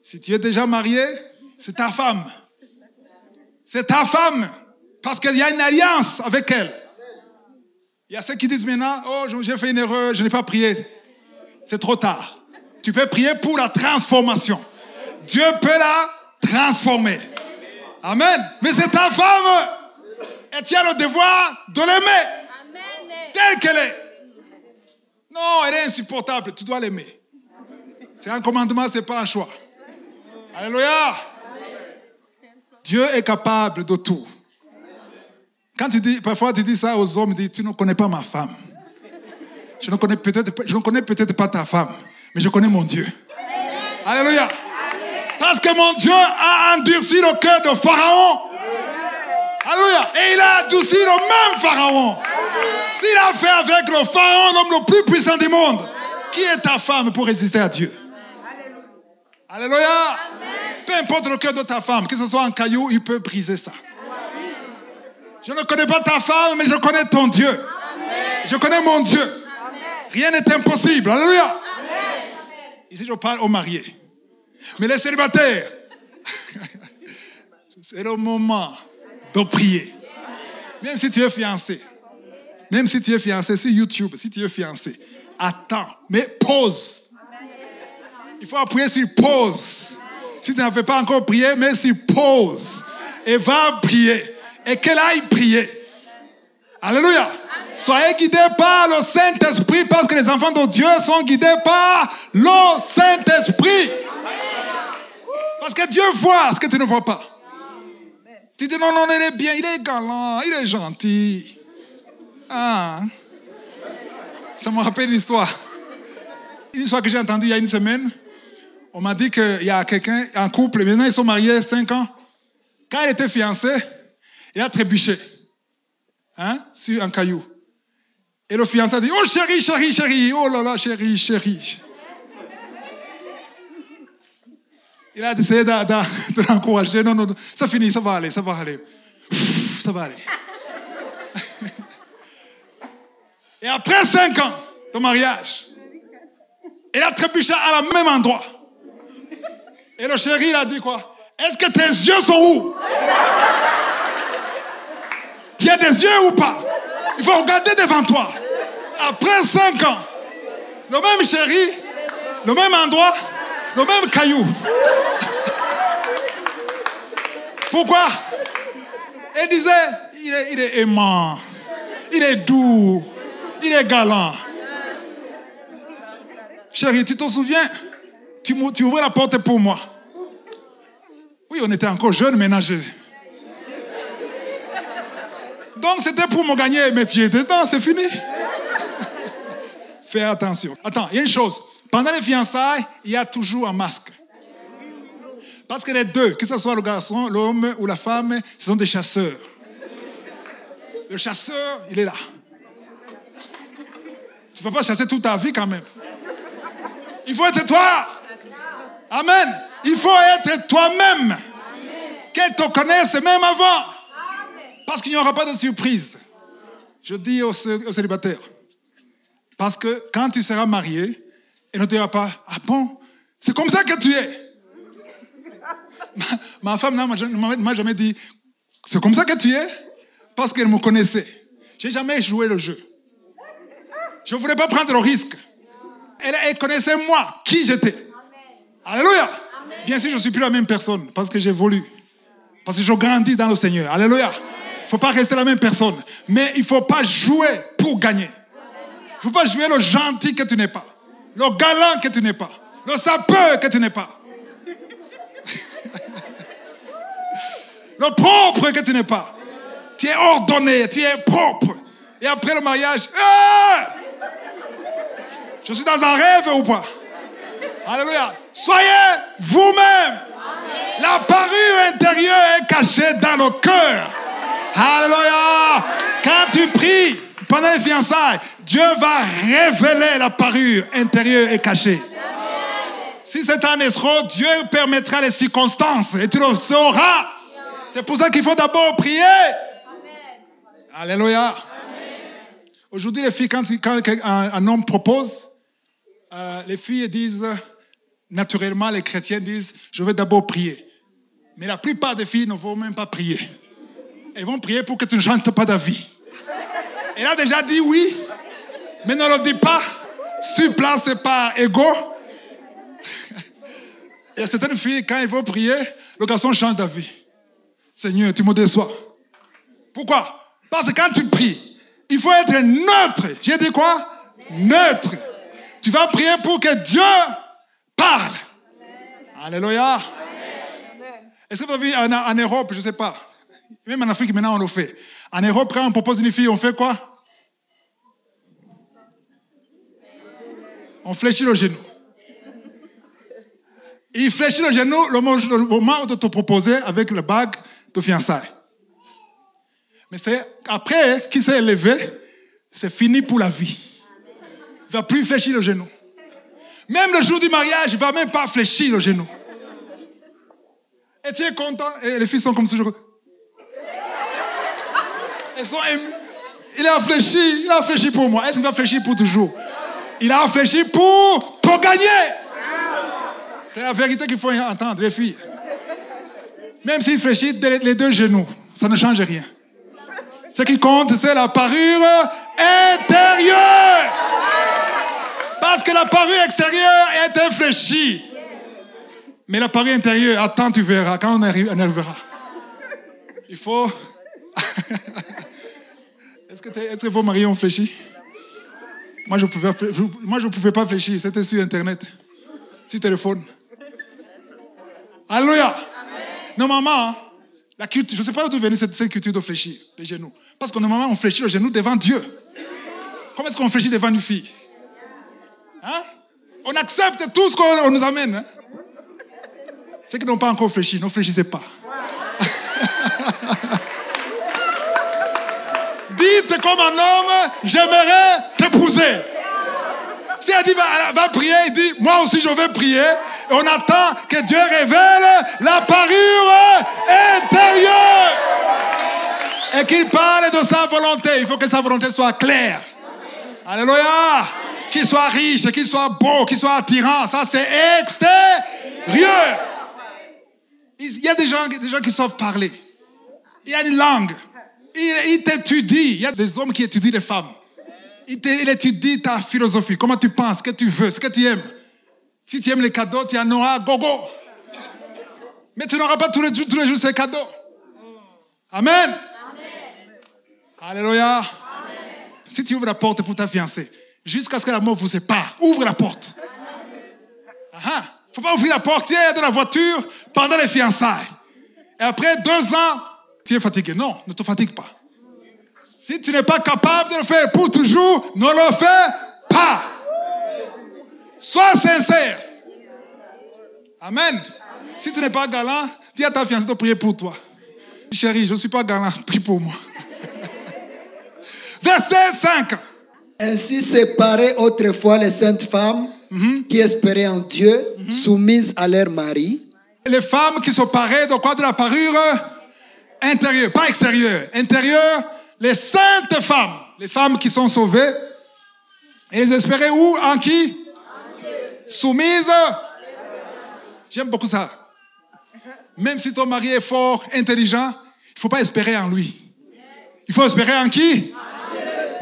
Si tu es déjà marié, c'est ta femme. C'est ta femme. Parce qu'il y a une alliance avec elle. Il y a ceux qui disent maintenant, oh, j'ai fait une erreur, je n'ai pas prié. C'est trop tard. Tu peux prier pour la transformation. Dieu peut la transformer. Amen. Mais c'est ta femme. Et tu as le devoir de l'aimer. Telle qu'elle est. Non, elle est insupportable. Tu dois l'aimer. C'est un commandement, ce n'est pas un choix. Alléluia. Dieu est capable de tout. Quand parfois tu dis ça aux hommes, tu ne connais pas ma femme. Je ne connais peut-être pas ta femme, mais je connais mon Dieu. Alléluia. Parce que mon Dieu a endurci le cœur de Pharaon. Alléluia. Et il a endurci le même Pharaon. S'il a fait avec le Pharaon, l'homme le plus puissant du monde, qui est ta femme pour résister à Dieu? Alléluia. Peu importe le cœur de ta femme, que ce soit un caillou, il peut briser ça. Je ne connais pas ta femme, mais je connais ton Dieu. Je connais mon Dieu. Rien n'est impossible. Alléluia. Ici, je parle aux mariés. Mais les célibataires, c'est le moment de prier. Même si tu es fiancé. Même si tu es fiancé sur YouTube, si tu es fiancé, attends, mais pause. Il faut appuyer sur pause. Si tu n'as pas encore prié, mets sur pause. Et va prier. Et qu'elle aille prier. Alléluia. Soyez guidés par le Saint-Esprit parce que les enfants de Dieu sont guidés par le Saint-Esprit. Parce que Dieu voit ce que tu ne vois pas. Tu dis non, il est bien, il est galant, il est gentil. Ah. Ça me rappelle une histoire. Une histoire que j'ai entendue il y a une semaine. On m'a dit qu'il y a quelqu'un, un couple, maintenant ils sont mariés 5 ans. Quand il était fiancé, il a trébuché sur un caillou. Et le fiancé a dit, oh chérie, chérie, chérie, oh là là, chérie, chérie. Il a essayé de l'encourager. Non, ça finit, ça va aller. Ça va aller. Et après 5 ans de mariage, il a trébuché à la même endroit. Et le chéri, il a dit quoi? Est-ce que tes yeux sont où? Tu as des yeux ou pas? Il faut regarder devant toi. Après 5 ans, le même chéri, le même endroit, le même caillou. Pourquoi? Elle disait, il est aimant, il est doux, il est galant. Chérie, tu te souviens? Tu ouvrais la porte pour moi. Oui, on était encore jeunes, ménagers. Donc, c'était pour me gagner un métier. Non, c'est fini. Fais attention. Attends, il y a une chose. Pendant les fiançailles, il y a toujours un masque. Parce que les deux, que ce soit le garçon, l'homme ou la femme, ce sont des chasseurs. Le chasseur, il est là. Tu ne vas pas chasser toute ta vie quand même. Il faut être toi. Amen. Il faut être toi-même. Qu'elle te connaisse même avant. Parce qu'il n'y aura pas de surprise. Je dis aux célibataires. Parce que quand tu seras marié, elle ne te dira pas, ah bon, c'est comme ça que tu es. Ma femme ne m'a jamais dit, c'est comme ça que tu es. Parce qu'elle me connaissait. Je n'ai jamais joué le jeu. Je ne voulais pas prendre le risque. Elle connaissait moi, qui j'étais. Alléluia. Amen. Bien sûr, je ne suis plus la même personne parce que j'évolue. Parce que je grandis dans le Seigneur. Alléluia. Il ne faut pas rester la même personne. Mais il ne faut pas jouer pour gagner. Il ne faut pas jouer le gentil que tu n'es pas. Le galant que tu n'es pas. Le sapeur que tu n'es pas. Le propre que tu n'es pas. Tu es ordonné, tu es propre. Et après le mariage, je suis dans un rêve ou pas? Alléluia. Soyez vous-même. La parure intérieure est cachée dans le cœur. Alléluia. Quand tu pries pendant les fiançailles, Dieu va révéler la parure intérieure et cachée. Si c'est un escroc, Dieu permettra les circonstances et tu le sauras. C'est pour ça qu'il faut d'abord prier. Alléluia. Aujourd'hui, les filles, quand un homme propose, les filles disent, naturellement, les chrétiens disent, je vais d'abord prier. Mais la plupart des filles ne vont même pas prier. Elles vont prier pour que tu ne chantes pas d'avis. Elle a déjà dit oui, mais ne le dis pas. Sur place, c'est par ego. Il y a certaines filles, quand elles vont prier, le garçon change d'avis. Seigneur, tu me déçois. Pourquoi? Parce que quand tu pries, il faut être neutre. J'ai dit quoi? Neutre. Tu vas prier pour que Dieu parle. Alléluia. Est-ce que vous avez vu en Europe, je ne sais pas. Même en Afrique, maintenant, on le fait. En Europe, quand on propose une fille, on fait quoi? On fléchit le genou. Il fléchit le genou le moment de te proposer avec le bague de fiançailles. Mais c'est après qu'il s'est élevé, c'est fini pour la vie. Il ne va plus fléchir le genou. Même le jour du mariage, il ne va même pas fléchir le genou. Et tu es content? Et les filles sont comme ça. Elles sont émues. Il a fléchi pour moi. Est-ce qu'il va fléchir pour toujours? Il a fléchi pour te gagner. C'est la vérité qu'il faut entendre, les filles. Même s'il fléchit les deux genoux, ça ne change rien. Ce qui compte, c'est la parure intérieure. Parce que la parure extérieure est infléchie. Mais la parure intérieure, attends, tu verras, quand on arrivera. Il faut... Est-ce que vos maris ont fléchi? Moi, je ne pouvais pas fléchir. C'était sur Internet, sur téléphone. Alléluia. Normalement, la culture, je ne sais pas d'où venait cette culture de fléchir les genoux. Parce que normalement, on fléchit le genou devant Dieu. Comment est-ce qu'on fléchit devant une fille? Hein? On accepte tout ce qu'on nous amène. Hein? Ceux qui n'ont pas encore fléchi, ne fléchissez pas. Dites comme un homme, j'aimerais t'épouser. Si elle dit, va prier, il dit, moi aussi je vais prier. Et on attend que Dieu révèle la parure intérieure. Et qu'il parle de sa volonté. Il faut que sa volonté soit claire. Alléluia. Qu'il soit riche, qu'il soit beau, qu'il soit attirant. Ça, c'est extérieur. Il y a des gens qui savent parler. Il y a une langue. Il t'étudie. Il y a des hommes qui étudient les femmes. Il étudie ta philosophie. Comment tu penses, ce que tu veux, ce que tu aimes. Si tu aimes les cadeaux, tu en auras gogo. Mais tu n'auras pas tous les jours ces cadeaux. Amen. Alléluia. Amen. Si tu ouvres la porte pour ta fiancée, jusqu'à ce que la mort vous sépare, ouvre la porte. Il ne faut pas ouvrir la portière de la voiture pendant les fiançailles. Et après 2 ans, tu es fatigué. Non, ne te fatigue pas. Si tu n'es pas capable de le faire pour toujours, ne le fais pas. Sois sincère. Amen. Si tu n'es pas galant, dis à ta fiancée de prier pour toi. Chérie, je ne suis pas galant, prie pour moi. Verset 5. Ainsi séparaient autrefois les saintes femmes qui espéraient en Dieu, soumises à leur mari. Les femmes qui se paraient de quoi? De la parure intérieure, pas extérieure. Intérieure, les saintes femmes. Les femmes qui sont sauvées. Et les espéraient où? En qui? Soumises. J'aime beaucoup ça. Même si ton mari est fort, intelligent, il ne faut pas espérer en lui. Il faut espérer en qui?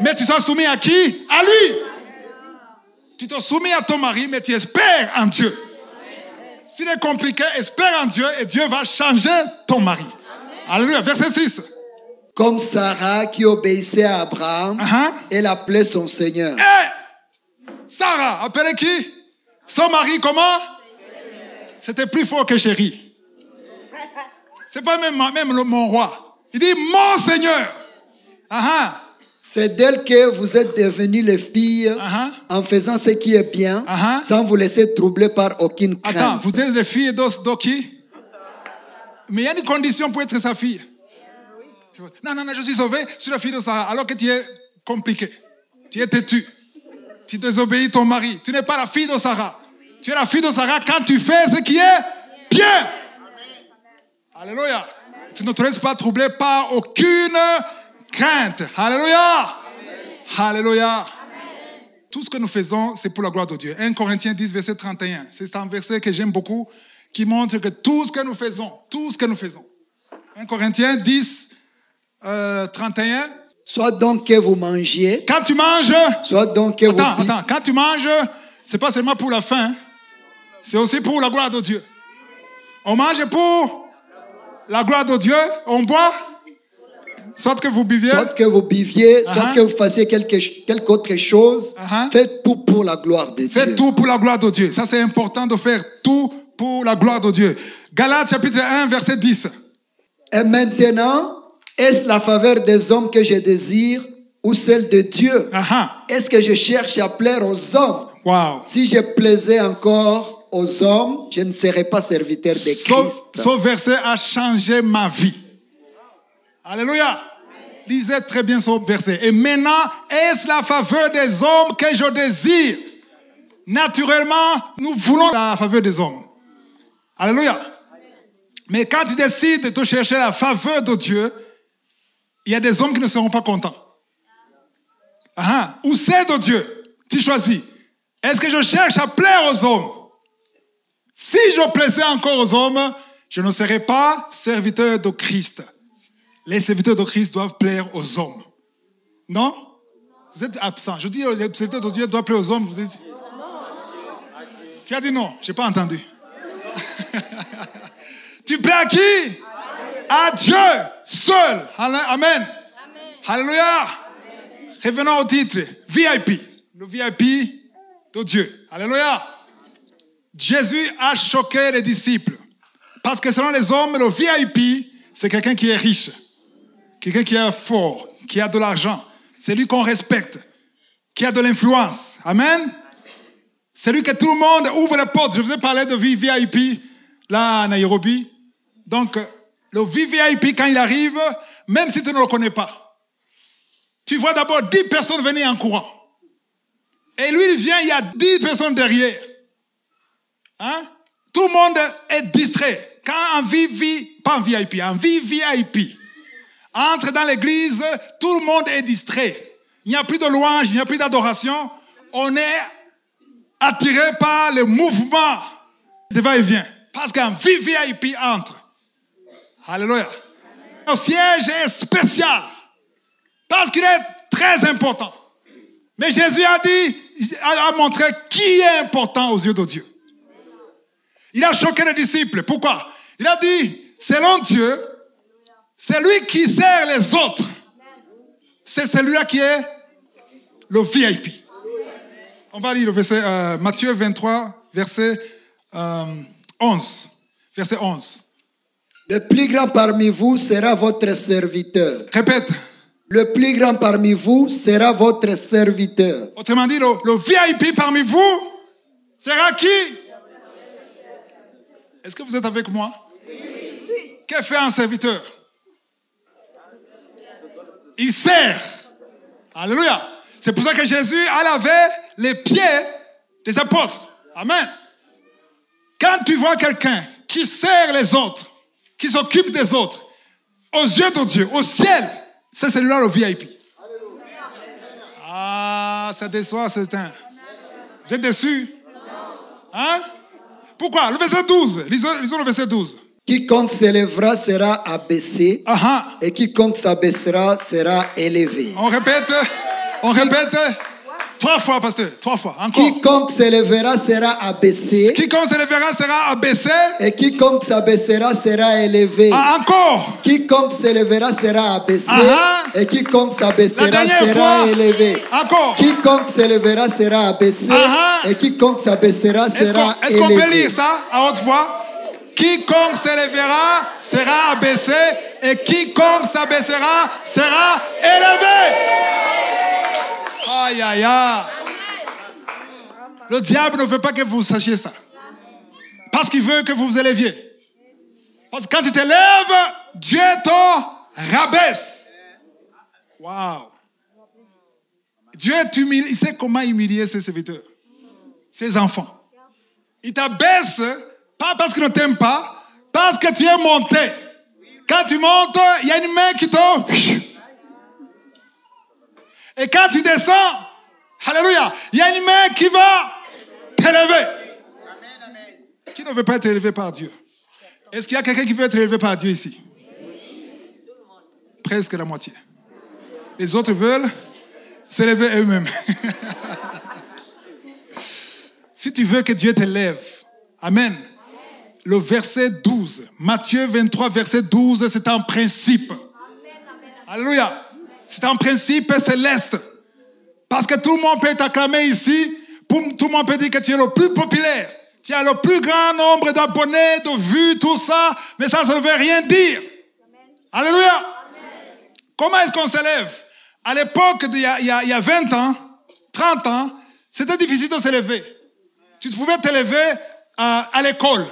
Mais tu sois soumis à qui? À lui. Tu te soumets à ton mari, mais tu espères en Dieu. S'il est compliqué, espère en Dieu et Dieu va changer ton mari. Alléluia. Verset 6. Comme Sarah qui obéissait à Abraham, elle appelait son Seigneur. Sarah, appelait qui? Son mari comment? C'était plus fort que chéri. C'est pas même mon roi. Il dit mon Seigneur. C'est d'elle que vous êtes devenues les filles en faisant ce qui est bien, sans vous laisser troubler par aucune crainte. Attends, vous êtes les filles de qui? Mais il y a une condition pour être sa fille. Non, je suis sauvé, je suis la fille de Sarah. Alors que tu es compliqué. Tu es têtu. Tu désobéis ton mari. Tu n'es pas la fille de Sarah. Tu es la fille de Sarah quand tu fais ce qui est bien. Alléluia. Tu ne te laisses pas troubler par aucune crainte. Alléluia. Alléluia. Tout ce que nous faisons, c'est pour la gloire de Dieu. 1 Corinthiens 10, verset 31. C'est un verset que j'aime beaucoup, qui montre que tout ce que nous faisons, 1 Corinthiens 10, 31. Soit donc que vous mangiez. Quand tu manges, soit donc que attends, quand tu manges, c'est pas seulement pour la faim, c'est aussi pour la gloire de Dieu. On mange pour la gloire de Dieu, on boit, soit que vous buviez. Soit que vous buviez, soit que vous fassiez quelque autre chose, faites tout pour la gloire de Dieu. Faites tout pour la gloire de Dieu. Ça, c'est important de faire tout pour la gloire de Dieu. Galates chapitre 1, verset 10. Et maintenant, est-ce la faveur des hommes que je désire ou celle de Dieu? Est-ce que je cherche à plaire aux hommes? Si je plaisais encore aux hommes, je ne serais pas serviteur de Christ. Ce verset a changé ma vie. Alléluia. Lisez très bien ce verset. Et maintenant, est-ce la faveur des hommes que je désire? Naturellement, nous voulons la faveur des hommes. Alléluia. Mais quand tu décides de chercher la faveur de Dieu, il y a des hommes qui ne seront pas contents. Ou c'est de Dieu. Tu choisis. Est-ce que je cherche à plaire aux hommes? Si je plaisais encore aux hommes, je ne serais pas serviteur de Christ. Les serviteurs de Christ doivent plaire aux hommes. Non? Vous êtes absent. Je dis les serviteurs de Dieu doivent plaire aux hommes. Vous dites... Tu as dit non. Je n'ai pas entendu. Tu plais à qui? À Dieu seul. Amen. Alléluia. Revenons au titre. VIP. Le VIP de Dieu. Alléluia. Jésus a choqué les disciples. Parce que selon les hommes, le VIP, c'est quelqu'un qui est riche. Quelqu'un qui est fort. Qui a de l'argent. C'est lui qu'on respecte. Qui a de l'influence. Amen. C'est lui que tout le monde ouvre les portes. Je vous ai parlé de VIP là à Nairobi. Donc, le VIP, quand il arrive, même si tu ne le connais pas, tu vois d'abord 10 personnes venir en courant. Et lui, il vient, il y a 10 personnes derrière. Tout le monde est distrait. Quand un pas un VIP, un VIP entre dans l'église, tout le monde est distrait. Il n'y a plus de louange, il n'y a plus d'adoration. On est attiré par le mouvement de va-et-vient. Parce qu'un VIP entre. Alléluia. Le siège est spécial. Parce qu'il est très important. Mais Jésus a montré qui est important aux yeux de Dieu. Il a choqué les disciples. Pourquoi? Il a dit, selon Dieu, Celui qui sert les autres, c'est celui-là qui est le VIP. On va lire le verset Matthieu 23, verset 11. Verset 11. Le plus grand parmi vous sera votre serviteur. Répète. Le plus grand parmi vous sera votre serviteur. Autrement dit, le VIP parmi vous sera qui? Est-ce que vous êtes avec moi? Oui. Que fait un serviteur? Il sert. Alléluia. C'est pour ça que Jésus a lavé les pieds des apôtres. Amen. Quand tu vois quelqu'un qui sert les autres, qui s'occupe des autres, aux yeux de Dieu, au ciel, c'est celui-là le VIP. Ah, ça déçoit certains. Vous êtes déçus? Hein? Pourquoi? Le verset 12. Lisons le verset 12. Quiconque s'élèvera sera abaissé, et quiconque s'abaissera sera élevé. On répète. 3 fois, pasteur. 3 fois. Encore. Quiconque s'élèvera sera abaissé. Quiconque s'élèvera sera abaissé. Et quiconque s'abaissera sera élevé. Encore. Quiconque s'élèvera sera abaissé. Et quiconque s'abaissera sera élevé. Encore. Quiconque s'élèvera sera abaissé. Et quiconque s'abaissera sera élevé. Est-ce qu'on peut lire ça à haute voix? Quiconque s'élèvera sera abaissé. Et quiconque s'abaissera sera élevé. Aïe, aïe, aïe. Le diable ne veut pas que vous sachiez ça. Parce qu'il veut que vous vous éleviez. Parce que quand tu t'élèves, Dieu te rabaisse. Waouh. Dieu t'humilie. Il sait comment humilier ses serviteurs, ses enfants. Il t'abaisse, pas parce qu'il ne t'aime pas, parce que tu es monté. Quand tu montes, il y a une main qui te... Et quand tu descends, alléluia, il y a une main qui va t'élever. Qui ne veut pas être élevé par Dieu? Est-ce qu'il y a quelqu'un qui veut être élevé par Dieu ici? Presque la moitié. Les autres veulent s'élever eux-mêmes. Si tu veux que Dieu t'élève, amen. Le verset 12, Matthieu 23, verset 12, c'est un principe. Alléluia. C'est un principe céleste. Parce que tout le monde peut t'acclamer ici. Tout le monde peut dire que tu es le plus populaire. Tu as le plus grand nombre d'abonnés, de vues, tout ça. Mais ça ne veut rien dire. Amen. Alléluia. Amen. Comment est-ce qu'on s'élève? À l'époque, il y a 20 ans, 30 ans, c'était difficile de s'élever. Tu pouvais t'élever à l'école.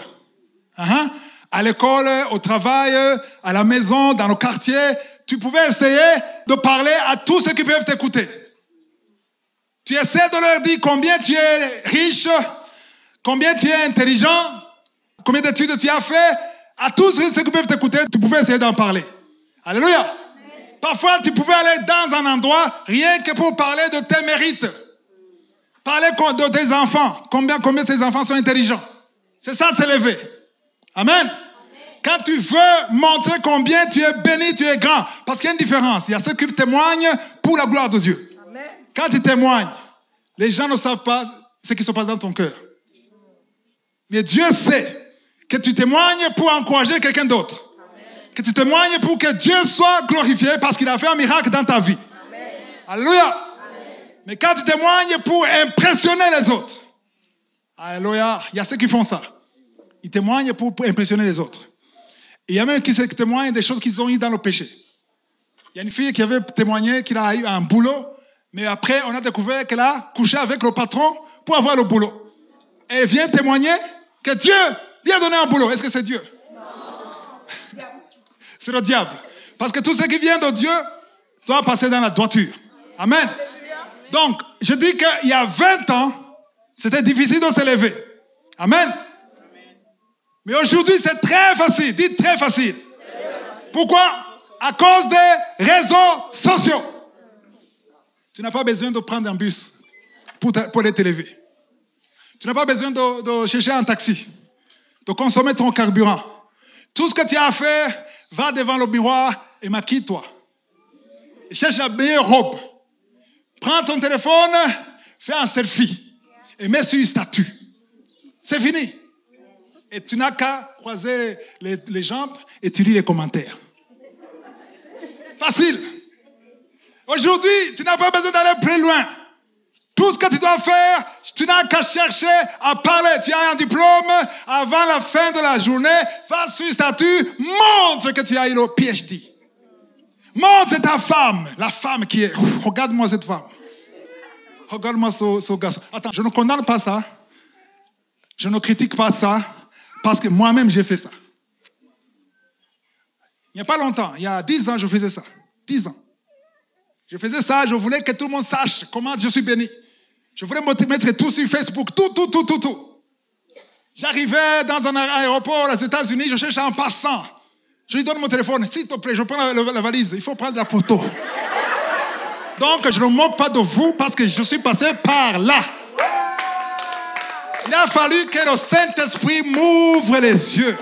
À l'école, au travail, à la maison, dans le quartier. Tu pouvais essayer de parler à tous ceux qui peuvent t'écouter. Tu essaies de leur dire combien tu es riche, combien tu es intelligent, combien d'études tu as fait. À tous ceux qui peuvent t'écouter, tu pouvais essayer d'en parler. Alléluia. Amen. Parfois, tu pouvais aller dans un endroit rien que pour parler de tes mérites. Parler de tes enfants. Combien tes enfants sont intelligents. C'est ça, s'élever. Amen. Quand tu veux montrer combien tu es béni, tu es grand. Parce qu'il y a une différence. Il y a ceux qui témoignent pour la gloire de Dieu. Amen. Quand tu témoignes, les gens ne savent pas ce qui se passe dans ton cœur. Mais Dieu sait que tu témoignes pour encourager quelqu'un d'autre. Amen. Que tu témoignes pour que Dieu soit glorifié parce qu'il a fait un miracle dans ta vie. Amen. Alléluia. Amen. Mais quand tu témoignes pour impressionner les autres. Alléluia. Il y a ceux qui font ça. Ils témoignent pour impressionner les autres. Et il y a même qui témoignent des choses qu'ils ont eues dans le péché. Il y a une fille qui avait témoigné qu'il a eu un boulot, mais après, on a découvert qu'elle a couché avec le patron pour avoir le boulot. Elle vient témoigner que Dieu lui a donné un boulot. Est-ce que c'est Dieu? Non. C'est le diable. Parce que tout ce qui vient de Dieu doit passer dans la droiture. Amen. Donc, je dis qu'il y a 20 ans, c'était difficile de s'élever. Amen. Mais aujourd'hui, c'est très facile. Dites très facile. Pourquoi? À cause des réseaux sociaux. Tu n'as pas besoin de prendre un bus pour aller t'élever. Tu n'as pas besoin de chercher un taxi, de consommer ton carburant. Tout ce que tu as à faire, va devant le miroir et maquille-toi. Et cherche la meilleure robe. Prends ton téléphone, fais un selfie et mets sur le statut. C'est fini. Et tu n'as qu'à croiser les jambes et tu lis les commentaires. Facile. Aujourd'hui, tu n'as pas besoin d'aller plus loin. Tout ce que tu dois faire, tu n'as qu'à chercher à parler. Tu as un diplôme, avant la fin de la journée, face sur statut, montre que tu as eu le PhD. Montre ta femme, la femme qui est... Regarde-moi cette femme. Regarde-moi ce garçon. Attends, je ne condamne pas ça. Je ne critique pas ça, parce que moi-même, j'ai fait ça. Il n'y a pas longtemps, il y a 10 ans, je faisais ça. 10 ans. Je faisais ça, je voulais que tout le monde sache comment je suis béni. Je voulais mettre tout sur Facebook, tout. J'arrivais dans un aéroport aux États-Unis, je cherchais un passant. Je lui donne mon téléphone, s'il te plaît, je prends la valise, il faut prendre la photo. Donc, je ne me moque pas de vous parce que je suis passé par là. Il a fallu que le Saint-Esprit m'ouvre les yeux.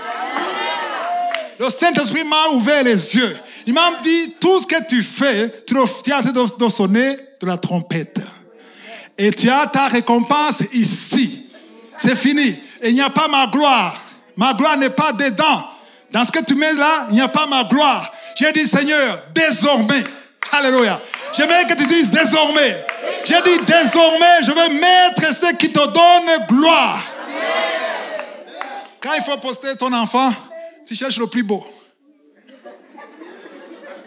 Le Saint-Esprit m'a ouvert les yeux. Il m'a dit, tout ce que tu fais, tu es en train de sonner de la trompette. Et tu as ta récompense ici. C'est fini. Et il n'y a pas ma gloire. Ma gloire n'est pas dedans. Dans ce que tu mets là, il n'y a pas ma gloire. J'ai dit, Seigneur, désormais. Alléluia. J'aimerais que tu dises désormais. J'ai dit désormais, je vais mettre ce qui te donne gloire. Quand il faut poster ton enfant, tu cherches le plus beau.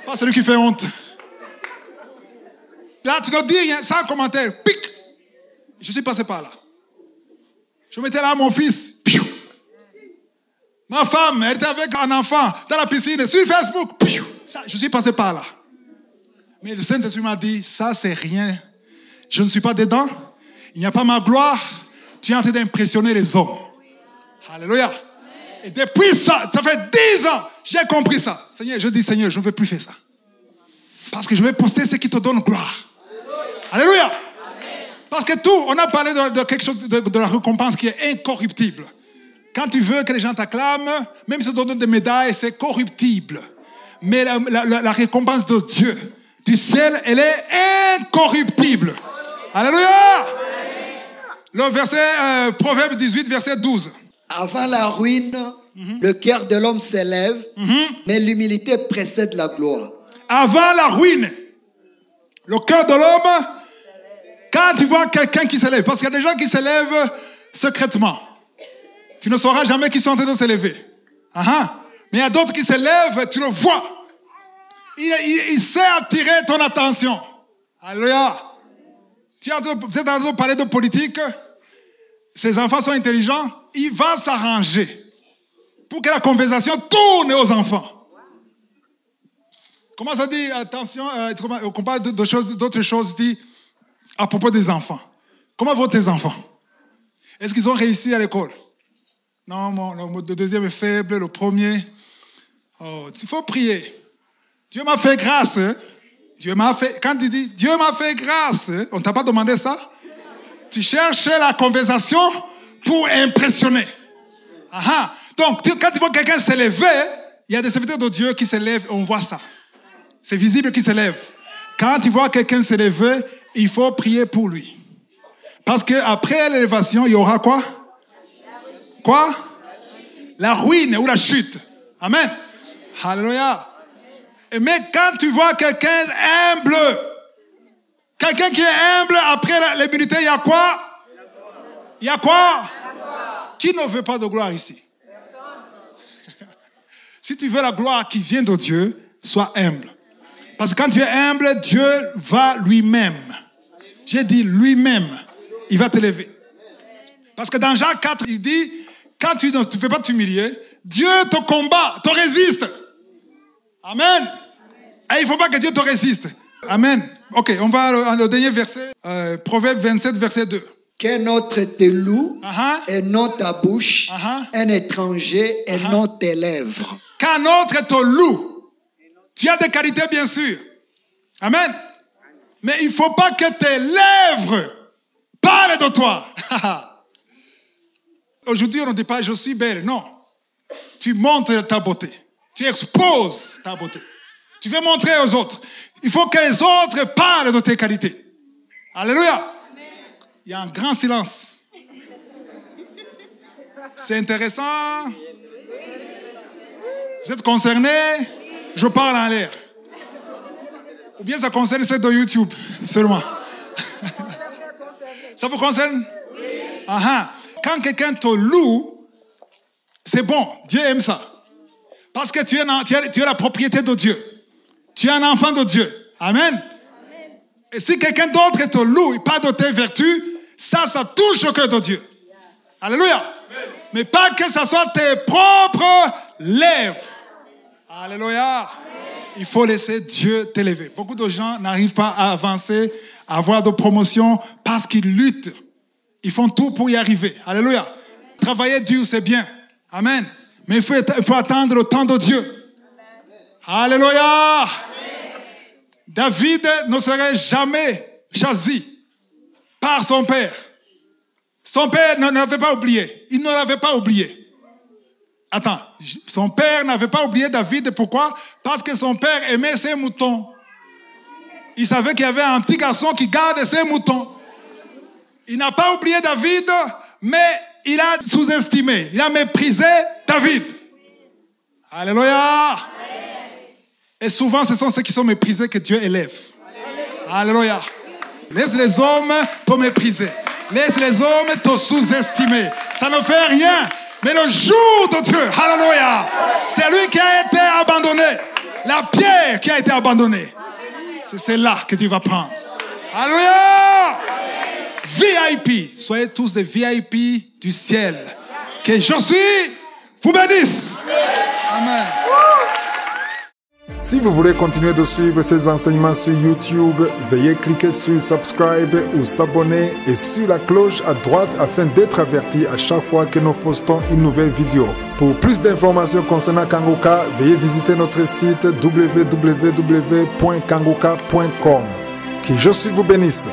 Pas celui qui fait honte. Là, tu ne dis rien, sans commentaire. Pic. Je suis passé par là. Je mettais là mon fils. Piou. Ma femme, elle était avec un enfant dans la piscine, sur Facebook. Piou. Ça, je suis passé par là. Mais le Saint-Esprit m'a dit, ça c'est rien. Je ne suis pas dedans. Il n'y a pas ma gloire. Tu es en train d'impressionner les hommes. Alléluia. Et depuis ça fait 10 ans, j'ai compris ça. Seigneur, je dis, Seigneur, je ne veux plus faire ça. Parce que je vais poster ce qui te donne gloire. Alléluia. Parce que tout, on a parlé de quelque chose, de la récompense qui est incorruptible. Quand tu veux que les gens t'acclament, même si on te donne des médailles, c'est corruptible. Mais la récompense de Dieu, du ciel, elle est incorruptible. Alléluia. Le verset, Proverbe 18, verset 12. Avant la ruine, le cœur de l'homme s'élève, mais l'humilité précède la gloire. Avant la ruine, le cœur de l'homme, quand tu vois quelqu'un qui s'élève, parce qu'il y a des gens qui s'élèvent secrètement. Tu ne sauras jamais qu'ils sont en train de s'élever. Mais il y a d'autres qui s'élèvent, tu le vois. Il sait attirer ton attention. Alléluia. Vous êtes en train de parler de politique. Ces enfants sont intelligents. Il va s'arranger pour que la conversation tourne aux enfants. Comment ça dit? Attention, on parle d'autres choses dit à propos des enfants. Comment vont tes enfants? Est-ce qu'ils ont réussi à l'école? Non, le deuxième est faible, le premier. Il faut prier. Dieu m'a fait grâce. Dieu m'a fait, quand tu dis Dieu m'a fait grâce, on ne t'a pas demandé ça? Tu cherches la conversation pour impressionner. Donc, quand tu vois quelqu'un s'élever, il y a des serviteurs de Dieu qui s'élèvent, on voit ça. C'est visible qu'ils s'élèvent. Quand tu vois quelqu'un s'élever, il faut prier pour lui. Parce qu'après l'élévation, il y aura quoi? Quoi? La ruine ou la chute. Amen. Alléluia. Mais quand tu vois quelqu'un humble, quelqu'un qui est humble, après l'humilité, il y a quoi? Il y a quoi? Qui ne veut pas de gloire ici? Si tu veux la gloire qui vient de Dieu, sois humble. Parce que quand tu es humble, Dieu va lui-même. J'ai dit lui-même, il va t'élever. Parce que dans Jacques 4, il dit, quand tu ne fais pas t'humilier, Dieu te combat, te résiste. Amen. Et il ne faut pas que Dieu te résiste. Amen. Ok, on va au dernier verset. Proverbe 27, verset 2. Qu'un autre te loue et non ta bouche, un étranger et non tes lèvres. Qu'un autre te loue. Tu as des qualités, bien sûr. Amen. Mais il ne faut pas que tes lèvres parlent de toi. Aujourd'hui, on ne dit pas « je suis belle ». Non. Tu montres ta beauté. Tu exposes ta beauté. Tu veux montrer aux autres. Il faut que les autres parlent de tes qualités. Alléluia. Amen. Il y a un grand silence. C'est intéressant. Vous êtes concernés? Je parle en l'air. Ou bien ça concerne ceux de YouTube seulement? Ça vous concerne? Oui. Quand quelqu'un te loue, c'est bon. Dieu aime ça. Parce que tu es la propriété de Dieu. Tu es un enfant de Dieu. Amen. Et si quelqu'un d'autre te loue, pas de tes vertus, ça touche au cœur de Dieu. Alléluia. Amen. Mais pas que ça soit tes propres lèvres. Alléluia. Amen. Il faut laisser Dieu t'élever. Beaucoup de gens n'arrivent pas à avancer, à avoir de promotion parce qu'ils luttent. Ils font tout pour y arriver. Alléluia. Travailler dur, c'est bien. Amen. Mais il faut attendre le temps de Dieu. Amen. Alléluia. Amen. David ne serait jamais choisi par son père. Son père ne l'avait pas oublié. Il ne l'avait pas oublié. Attends, son père n'avait pas oublié David. Pourquoi? Parce que son père aimait ses moutons. Il savait qu'il y avait un petit garçon qui garde ses moutons. Il n'a pas oublié David, mais il a sous-estimé. Il a méprisé David. Alléluia. Et souvent, ce sont ceux qui sont méprisés que Dieu élève. Alléluia. Laisse les hommes te mépriser. Laisse les hommes te sous-estimer. Ça ne fait rien. Mais le jour de Dieu, alléluia, c'est lui qui a été abandonné. La pierre qui a été abandonnée. C'est là que tu vas prendre. Alléluia. VIP. Soyez tous des VIP du ciel. Que je suis, vous bénisse. Amen. Si vous voulez continuer de suivre ces enseignements sur YouTube, veuillez cliquer sur Subscribe ou s'abonner et sur la cloche à droite afin d'être averti à chaque fois que nous postons une nouvelle vidéo. Pour plus d'informations concernant Kangoka, veuillez visiter notre site www.kangoka.com. Que Jésus vous bénisse.